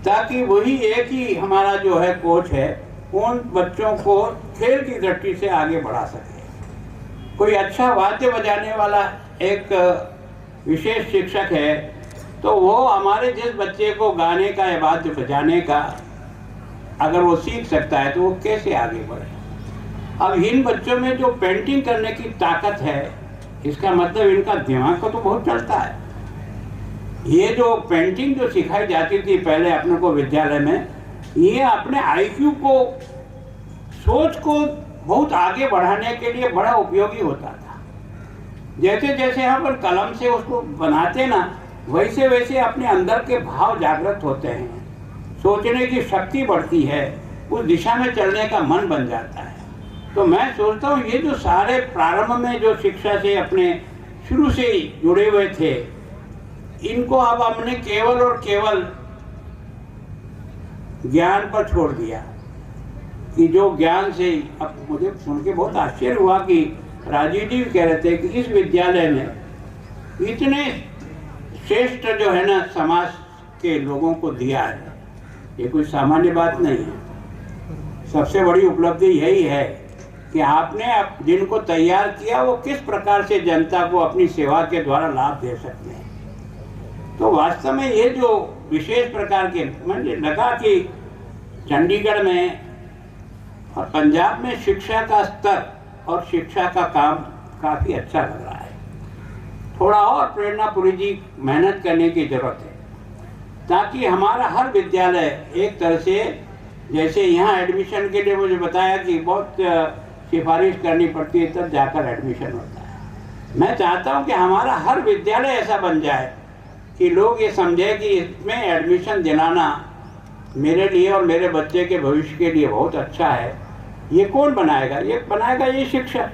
ताकि वही एक ही हमारा जो है कोच है उन बच्चों को खेल की दृष्टि से आगे बढ़ा सके। कोई अच्छा वाद्य बजाने वाला एक विशेष शिक्षक है तो वो हमारे जिस बच्चे को गाने का या वाद्य बजाने का अगर वो सीख सकता है तो वो कैसे आगे बढ़े। अब इन बच्चों में जो पेंटिंग करने की ताकत है, इसका मतलब इनका दिमाग को तो बहुत चलता है। ये जो पेंटिंग जो सिखाई जाती थी पहले अपने को विद्यालय में, ये अपने आईक्यू को, सोच को बहुत आगे बढ़ाने के लिए बड़ा उपयोगी होता था। जैसे जैसे हम कलम से उसको बनाते ना, वैसे वैसे अपने अंदर के भाव जागृत होते हैं, सोचने की शक्ति बढ़ती है, उस दिशा में चलने का मन बन जाता है। तो मैं सोचता हूँ ये जो सारे प्रारंभ में जो शिक्षा से अपने शुरू से ही जुड़े हुए थे, इनको अब हमने केवल और केवल ज्ञान पर छोड़ दिया कि जो ज्ञान से, अब मुझे सुन के बहुत आश्चर्य हुआ कि राजीव जी कह रहे थे कि इस विद्यालय में इतने श्रेष्ठ जो है ना समाज के लोगों को दिया है, ये कोई सामान्य बात नहीं है। सबसे बड़ी उपलब्धि यही है कि आपने जिनको तैयार किया वो किस प्रकार से जनता को अपनी सेवा के द्वारा लाभ दे सकते हैं। तो वास्तव में ये जो विशेष प्रकार के, मुझे लगा कि चंडीगढ़ में और पंजाब में शिक्षा का स्तर और शिक्षा का काम काफ़ी अच्छा लग रहा है। थोड़ा और प्रेरणापुरी जी मेहनत करने की ज़रूरत है ताकि हमारा हर विद्यालय एक तरह से, जैसे यहाँ एडमिशन के लिए मुझे बताया कि बहुत सिफारिश करनी पड़ती है तब जाकर एडमिशन होता है। मैं चाहता हूँ कि हमारा हर विद्यालय ऐसा बन जाए कि लोग ये समझे कि इसमें एडमिशन दिलाना मेरे लिए और मेरे बच्चे के भविष्य के लिए बहुत अच्छा है। ये कौन बनाएगा? ये बनाएगा ये शिक्षक।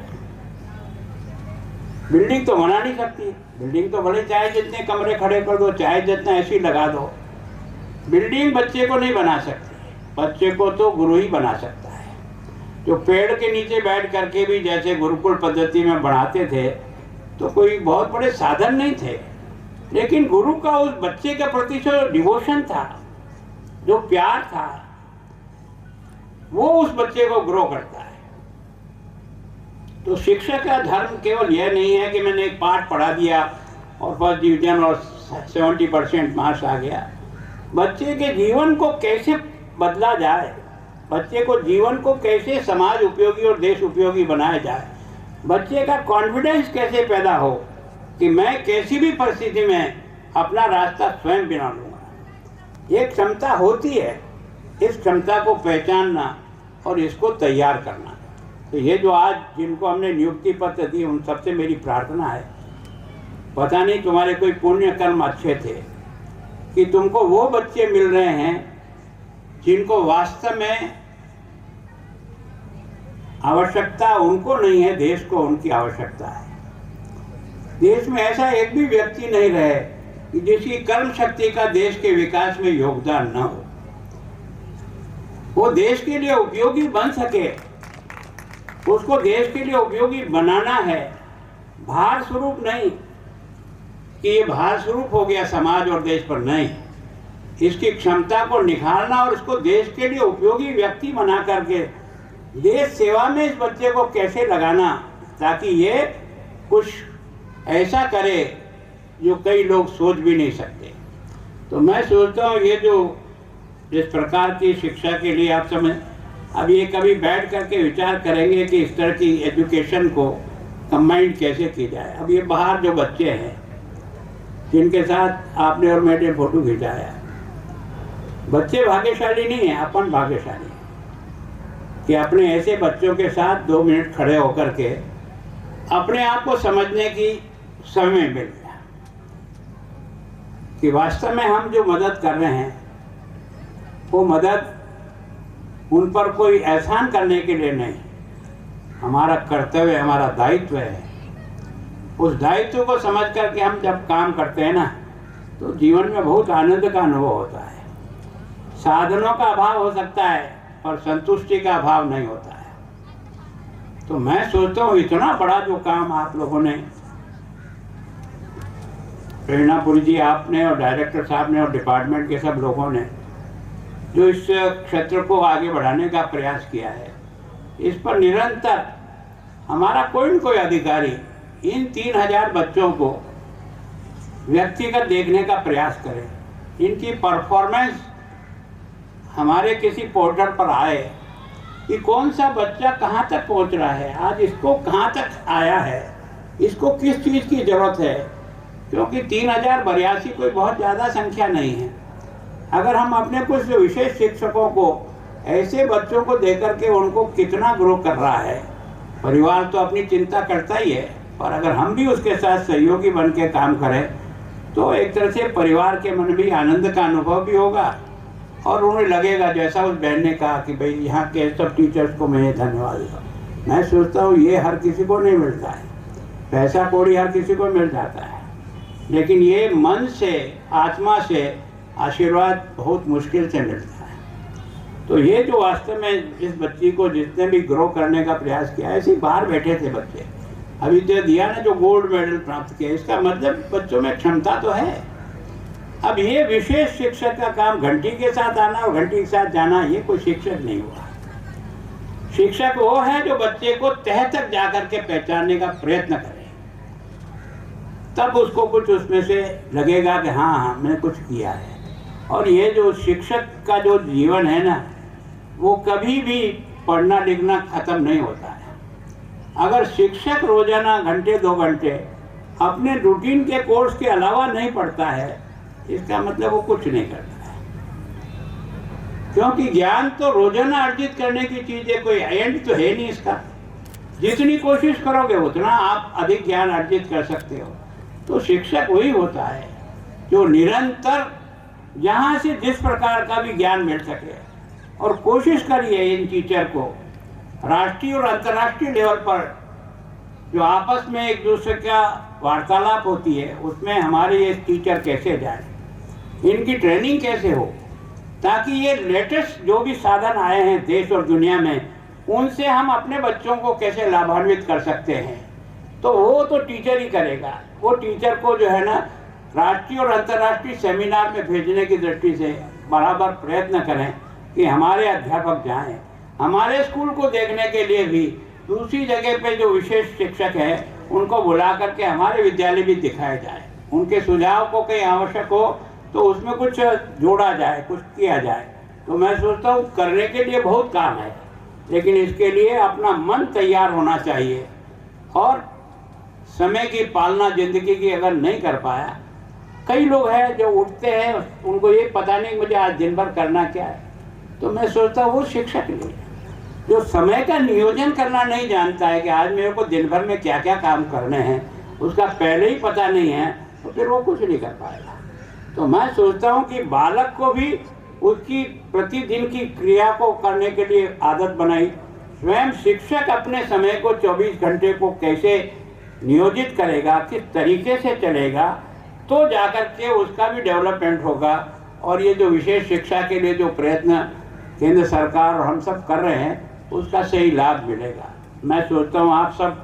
बिल्डिंग तो बना नहीं सकती, बिल्डिंग तो भले चाहे जितने कमरे खड़े कर दो, चाहे जितना ऐसी लगा दो, बिल्डिंग बच्चे को नहीं बना सकती। बच्चे को तो गुरु ही बना सकता है। जो पेड़ के नीचे बैठ करके भी जैसे गुरुकुल पद्धति में बढ़ाते थे तो कोई बहुत बड़े साधन नहीं थे, लेकिन गुरु का उस बच्चे के प्रति जो डिवोशन था, जो प्यार था, वो उस बच्चे को ग्रो करता है। तो शिक्षक का धर्म केवल यह नहीं है कि मैंने एक पाठ पढ़ा दिया और फर्स्ट डिवीजन और 70% मार्क्स आ गया। बच्चे के जीवन को कैसे बदला जाए, बच्चे को जीवन को कैसे समाज उपयोगी और देश उपयोगी बनाया जाए, बच्चे का कॉन्फिडेंस कैसे पैदा हो कि मैं कैसी भी परिस्थिति में अपना रास्ता स्वयं बना लूँगा। ये क्षमता होती है, इस क्षमता को पहचानना और इसको तैयार करना। तो ये जो आज जिनको हमने नियुक्ति पत्र दी, उन सबसे मेरी प्रार्थना है, पता नहीं तुम्हारे कोई पुण्य कर्म अच्छे थे कि तुमको वो बच्चे मिल रहे हैं जिनको वास्तव में आवश्यकता उनको नहीं है, देश को उनकी आवश्यकता है। देश में ऐसा एक भी व्यक्ति नहीं रहे कि जिसकी कर्म शक्ति का देश के विकास में योगदान न हो। वो देश के लिए उपयोगी बन सके, उसको देश के लिए उपयोगी बनाना है, भार स्वरूप नहीं कि ये भार स्वरूप हो गया समाज और देश पर, नहीं। इसकी क्षमता को निखारना और इसको देश के लिए उपयोगी व्यक्ति बना करके देश सेवा में इस बच्चे को कैसे लगाना ताकि ये कुछ ऐसा करे जो कई लोग सोच भी नहीं सकते। तो मैं सोचता हूँ ये जो जिस प्रकार की शिक्षा के लिए आप समझ, अब ये कभी बैठ करके विचार करेंगे कि इस तरह की एजुकेशन को कंबाइन कैसे की जाए। अब ये बाहर जो बच्चे हैं जिनके साथ आपने और मैंने फोटो खिंचाया, बच्चे भाग्यशाली नहीं हैं, अपन भाग्यशाली कि अपने ऐसे बच्चों के साथ 2 मिनट खड़े होकर के अपने आप को समझने की समय मिल गया कि वास्तव में हम जो मदद कर रहे हैं वो मदद उन पर कोई एहसान करने के लिए नहीं, हमारा कर्तव्य, हमारा दायित्व है। उस दायित्व को समझ करके हम जब काम करते हैं ना तो जीवन में बहुत आनंद का अनुभव होता है। साधनों का अभाव हो सकता है और संतुष्टि का अभाव नहीं होता है। तो मैं सोचता हूँ इतना बड़ा जो काम आप लोगों ने, प्रेरणापुरी जी आपने और डायरेक्टर साहब ने और डिपार्टमेंट के सब लोगों ने जो इस क्षेत्र को आगे बढ़ाने का प्रयास किया है, इस पर निरंतर हमारा कोई न कोई अधिकारी इन 3000 बच्चों को व्यक्तिगत देखने का प्रयास करे, इनकी परफॉर्मेंस हमारे किसी पोर्टल पर आए कि कौन सा बच्चा कहाँ तक पहुँच रहा है, आज इसको कहाँ तक आया है, इसको किस चीज़ की ज़रूरत है, क्योंकि 3082 कोई बहुत ज़्यादा संख्या नहीं है। अगर हम अपने कुछ विशेष शिक्षकों को ऐसे बच्चों को देकर के उनको कितना ग्रो कर रहा है, परिवार तो अपनी चिंता करता ही है, पर अगर हम भी उसके साथ सहयोगी बन के काम करें तो एक तरह से परिवार के मन में आनंद का अनुभव भी होगा और उन्हें लगेगा, जैसा उस बहन ने कहा कि भाई यहाँ के सब टीचर्स को मैं धन्यवाद दूँ। मैं सोचता हूँ ये हर किसी को नहीं मिलता है, पैसा कौड़ी हर किसी को मिल जाता है, लेकिन ये मन से आत्मा से आशीर्वाद बहुत मुश्किल से मिलता है। तो ये जो वास्तव में इस बच्ची को जिसने भी ग्रो करने का प्रयास किया, ऐसे ही बाहर बैठे थे बच्चे, अभी तो दिया ने जो गोल्ड मेडल प्राप्त किया, इसका मतलब बच्चों में क्षमता तो है। अब ये विशेष शिक्षक का काम घंटी के साथ आना और घंटी के साथ जाना, ये कोई शिक्षक नहीं हुआ। शिक्षक वो है जो बच्चे को तह तक जाकर के पहचानने का प्रयत्न करे, तब उसको कुछ उसमें से लगेगा कि हाँ हाँ मैंने कुछ किया है। और ये जो शिक्षक का जो जीवन है ना, वो कभी भी पढ़ना लिखना खत्म नहीं होता है। अगर शिक्षक रोजाना घंटे 2 घंटे अपने रूटीन के कोर्स के अलावा नहीं पढ़ता है, इसका मतलब वो कुछ नहीं करता है, क्योंकि ज्ञान तो रोजाना अर्जित करने की चीज है, कोई एंड तो है नहीं इसका। जितनी कोशिश करोगे उतना आप अधिक ज्ञान अर्जित कर सकते हो। तो शिक्षक वही होता है जो निरंतर जहाँ से जिस प्रकार का भी ज्ञान मिल सके, और कोशिश करिए इन टीचर को राष्ट्रीय और अंतर्राष्ट्रीय लेवल पर जो आपस में एक दूसरे का वार्तालाप होती है, उसमें हमारे ये टीचर कैसे जाए, इनकी ट्रेनिंग कैसे हो, ताकि ये लेटेस्ट जो भी साधन आए हैं देश और दुनिया में, उनसे हम अपने बच्चों को कैसे लाभान्वित कर सकते हैं। तो वो तो टीचर ही करेगा। वो टीचर को जो है ना राष्ट्रीय और अंतर्राष्ट्रीय सेमिनार में भेजने की दृष्टि से बराबर प्रयत्न करें कि हमारे अध्यापक जाएं, हमारे स्कूल को देखने के लिए भी दूसरी जगह पे जो विशेष शिक्षक है उनको बुला करके हमारे विद्यालय भी दिखाया जाए, उनके सुझाव को कहीं आवश्यक हो तो उसमें कुछ जोड़ा जाए, कुछ किया जाए। तो मैं सोचता हूँ करने के लिए बहुत काम है, लेकिन इसके लिए अपना मन तैयार होना चाहिए। और समय की पालना जिंदगी की अगर नहीं कर पाया, कई लोग हैं जो उठते हैं उनको ये पता नहीं मुझे आज दिन भर करना क्या है, तो मैं सोचता हूँ वो शिक्षक नहीं है। जो समय का नियोजन करना नहीं जानता है कि आज मेरे को दिन भर में क्या क्या काम करने हैं, उसका पहले ही पता नहीं है, तो फिर वो कुछ नहीं कर पाएगा। तो मैं सोचता हूँ कि बालक को भी उसकी प्रतिदिन की क्रिया को करने के लिए आदत बनाई। स्वयं शिक्षक अपने समय को 24 घंटे को कैसे नियोजित करेगा, किस तरीके से चलेगा, तो जाकर के उसका भी डेवलपमेंट होगा। और ये जो विशेष शिक्षा के लिए जो प्रयत्न केंद्र सरकार और हम सब कर रहे हैं, उसका सही लाभ मिलेगा। मैं सोचता हूँ आप सब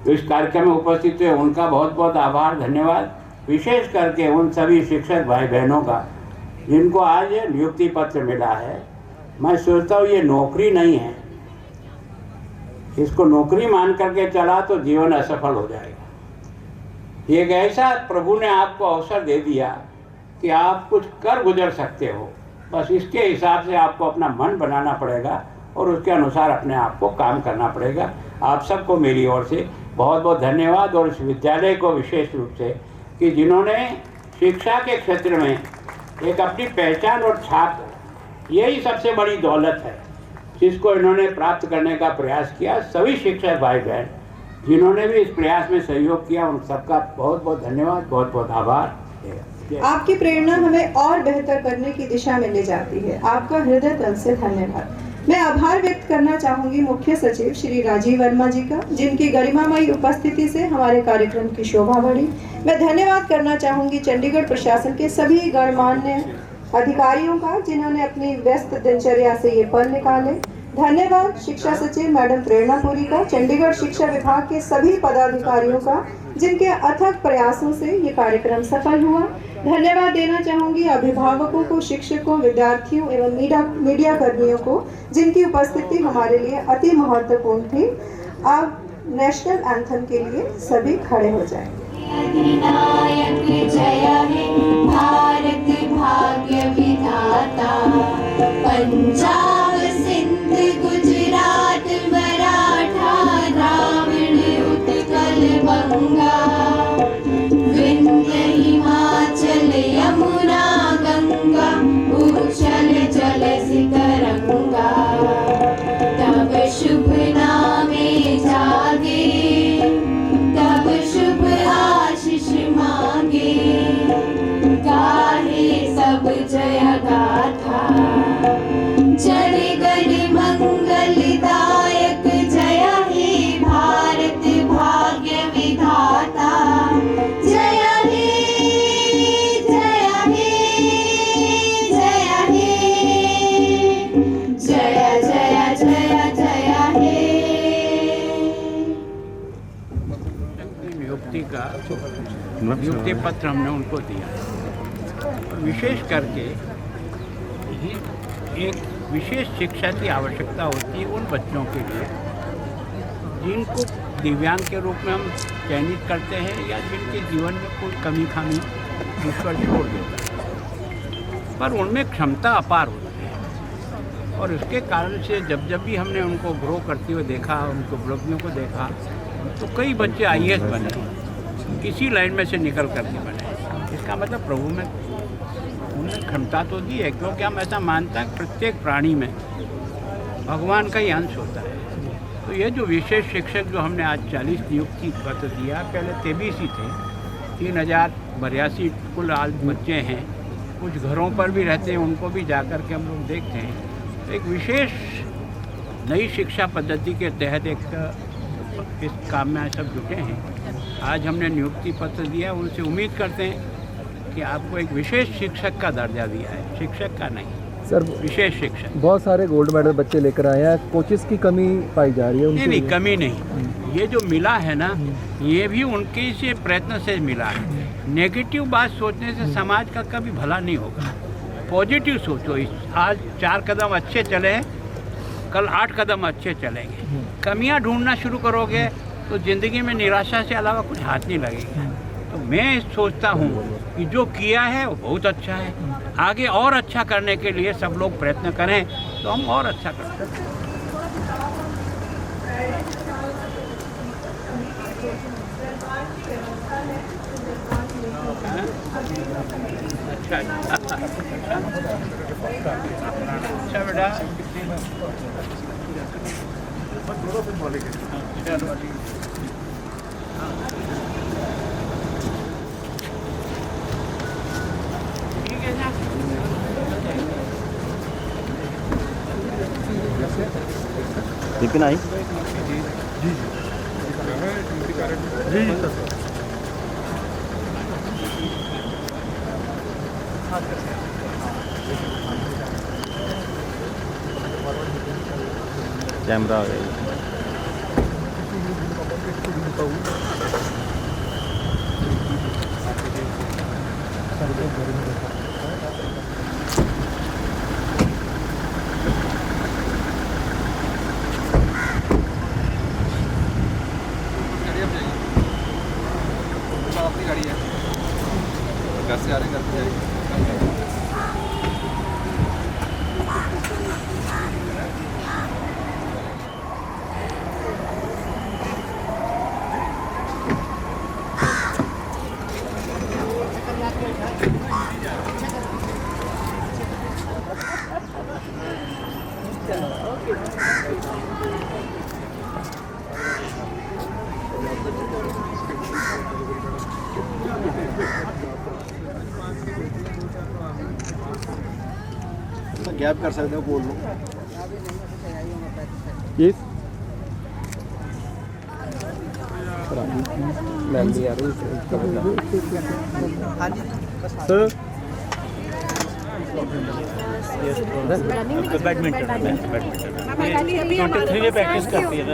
इस कार्यक्रम में उपस्थित हुए, उनका बहुत बहुत आभार, धन्यवाद। विशेष करके उन सभी शिक्षक भाई बहनों का जिनको आज ये नियुक्ति पत्र मिला है। मैं सोचता हूँ ये नौकरी नहीं है, इसको नौकरी मान करके चला तो जीवन असफल हो जाएगा। ये ऐसा प्रभु ने आपको अवसर दे दिया कि आप कुछ कर गुजर सकते हो, बस इसके हिसाब से आपको अपना मन बनाना पड़ेगा और उसके अनुसार अपने आप को काम करना पड़ेगा। आप सबको मेरी ओर से बहुत बहुत धन्यवाद, और इस विद्यालय को विशेष रूप से कि जिन्होंने शिक्षा के क्षेत्र में एक अपनी पहचान और छाप, यही सबसे बड़ी दौलत है जिसको इन्होंने प्राप्त करने का प्रयास किया। सभी शिक्षक भाई बहन जिन्होंने भी इस प्रयास में सहयोग किया, उन सबका बहुत बहुत धन्यवाद, बहुत बहुत आभार। आपकी प्रेरणा हमें और बेहतर करने की दिशा में ले जाती है। आपका हृदय तल से धन्यवाद। मैं आभार व्यक्त करना चाहूंगी मुख्य सचिव श्री राजीव वर्मा जी का, जिनकी गरिमामयी उपस्थिति से हमारे कार्यक्रम की शोभा बढ़ी। मैं धन्यवाद करना चाहूंगी चंडीगढ़ प्रशासन के सभी गणमान्य अधिकारियों का, जिन्होंने अपनी व्यस्त दिनचर्या से ये पल निकाले। धन्यवाद शिक्षा सचिव मैडम प्रेरणा पुरी का, चंडीगढ़ शिक्षा विभाग के सभी पदाधिकारियों का, जिनके अथक प्रयासों से ये कार्यक्रम सफल हुआ। धन्यवाद देना चाहूंगी अभिभावकों को, शिक्षकों, विद्यार्थियों एवं मीडिया कर्मियों को, जिनकी उपस्थिति हमारे लिए अति महत्वपूर्ण थी। अब नेशनल एंथम के लिए सभी खड़े हो जाएं। अधिनायक जय हे भारत भाग्य विधाता, पंजाब सिंध गुजरात मराठा द्राविड़ उत्कल बंगा, विंध्य हिमाचल यमुना गंगा, उच्छल जल सितरंगा, तब शुभ नामे जागे, तब शुभ आशीष मांगे, गाहे सब जय गाथा, जन गण मंगलदायक जय हे भारत भाग्य विधाता, जय हे जय हे जय हे, जय जय जय जय हे। नियुक्ति पत्र हमने उनको दिया। और विशेष करके एक विशेष शिक्षा की आवश्यकता होती है उन बच्चों के लिए जिनको दिव्यांग के रूप में हम चयनित करते हैं या जिनके जीवन में कोई कमी खामी ईश्वर छोड़ देता है, पर उनमें क्षमता अपार होती है। और उसके कारण से जब जब भी हमने उनको ग्रो करते हुए देखा, उनको उपलब्धियों को देखा, तो कई बच्चे IAS बने, किसी लाइन में से निकल करके बने। इसका मतलब प्रभु में उन्होंने क्षमता तो दी है, क्योंकि हम ऐसा मानते हैं प्रत्येक प्राणी में भगवान का ही अंश होता है। तो ये जो विशेष शिक्षक जो हमने आज 40 नियुक्ति पत्र दिया, पहले 23 ही थे, 3082 कुल आज बच्चे हैं। कुछ घरों पर भी रहते हैं, उनको भी जा कर के हम लोग देखते हैं। तो एक विशेष नई शिक्षा पद्धति के तहत इस काम में सब जुटे हैं। आज हमने नियुक्ति पत्र दिया, उनसे उम्मीद करते हैं कि आपको एक विशेष शिक्षक का दर्जा दिया है, शिक्षक का नहीं सर, विशेष शिक्षक। बहुत सारे गोल्ड मेडल बच्चे लेकर आए हैं, कोचेस की कमी पाई जा रही है। नहीं, कमी नहीं, ये जो मिला है ना, ये भी उनके से प्रयत्न से मिला है। नेगेटिव बात सोचने से समाज का कभी भला नहीं होगा। पॉजिटिव सोचो। आज 4 कदम अच्छे चले हैं, कल 8 कदम अच्छे चलेंगे। कमियां ढूंढना शुरू करोगे तो ज़िंदगी में निराशा से अलावा कुछ हाथ नहीं लगेगा। तो मैं सोचता हूँ कि जो किया है वो बहुत अच्छा है, आगे और अच्छा करने के लिए सब लोग प्रयत्न करें तो हम और अच्छा कर सकते हैं। अच्छा बेटा, ठीक है ना? लेकिन आई कैमरा आ गया। अपनी गाड़ी है, घर से आ रहे हैं, घर पे जाएंगे। गैप कर सकते हो, बोल लो। यस मैम भी आ रही है सर। बैडमिंटन 23 में प्रैक्टिस करती है।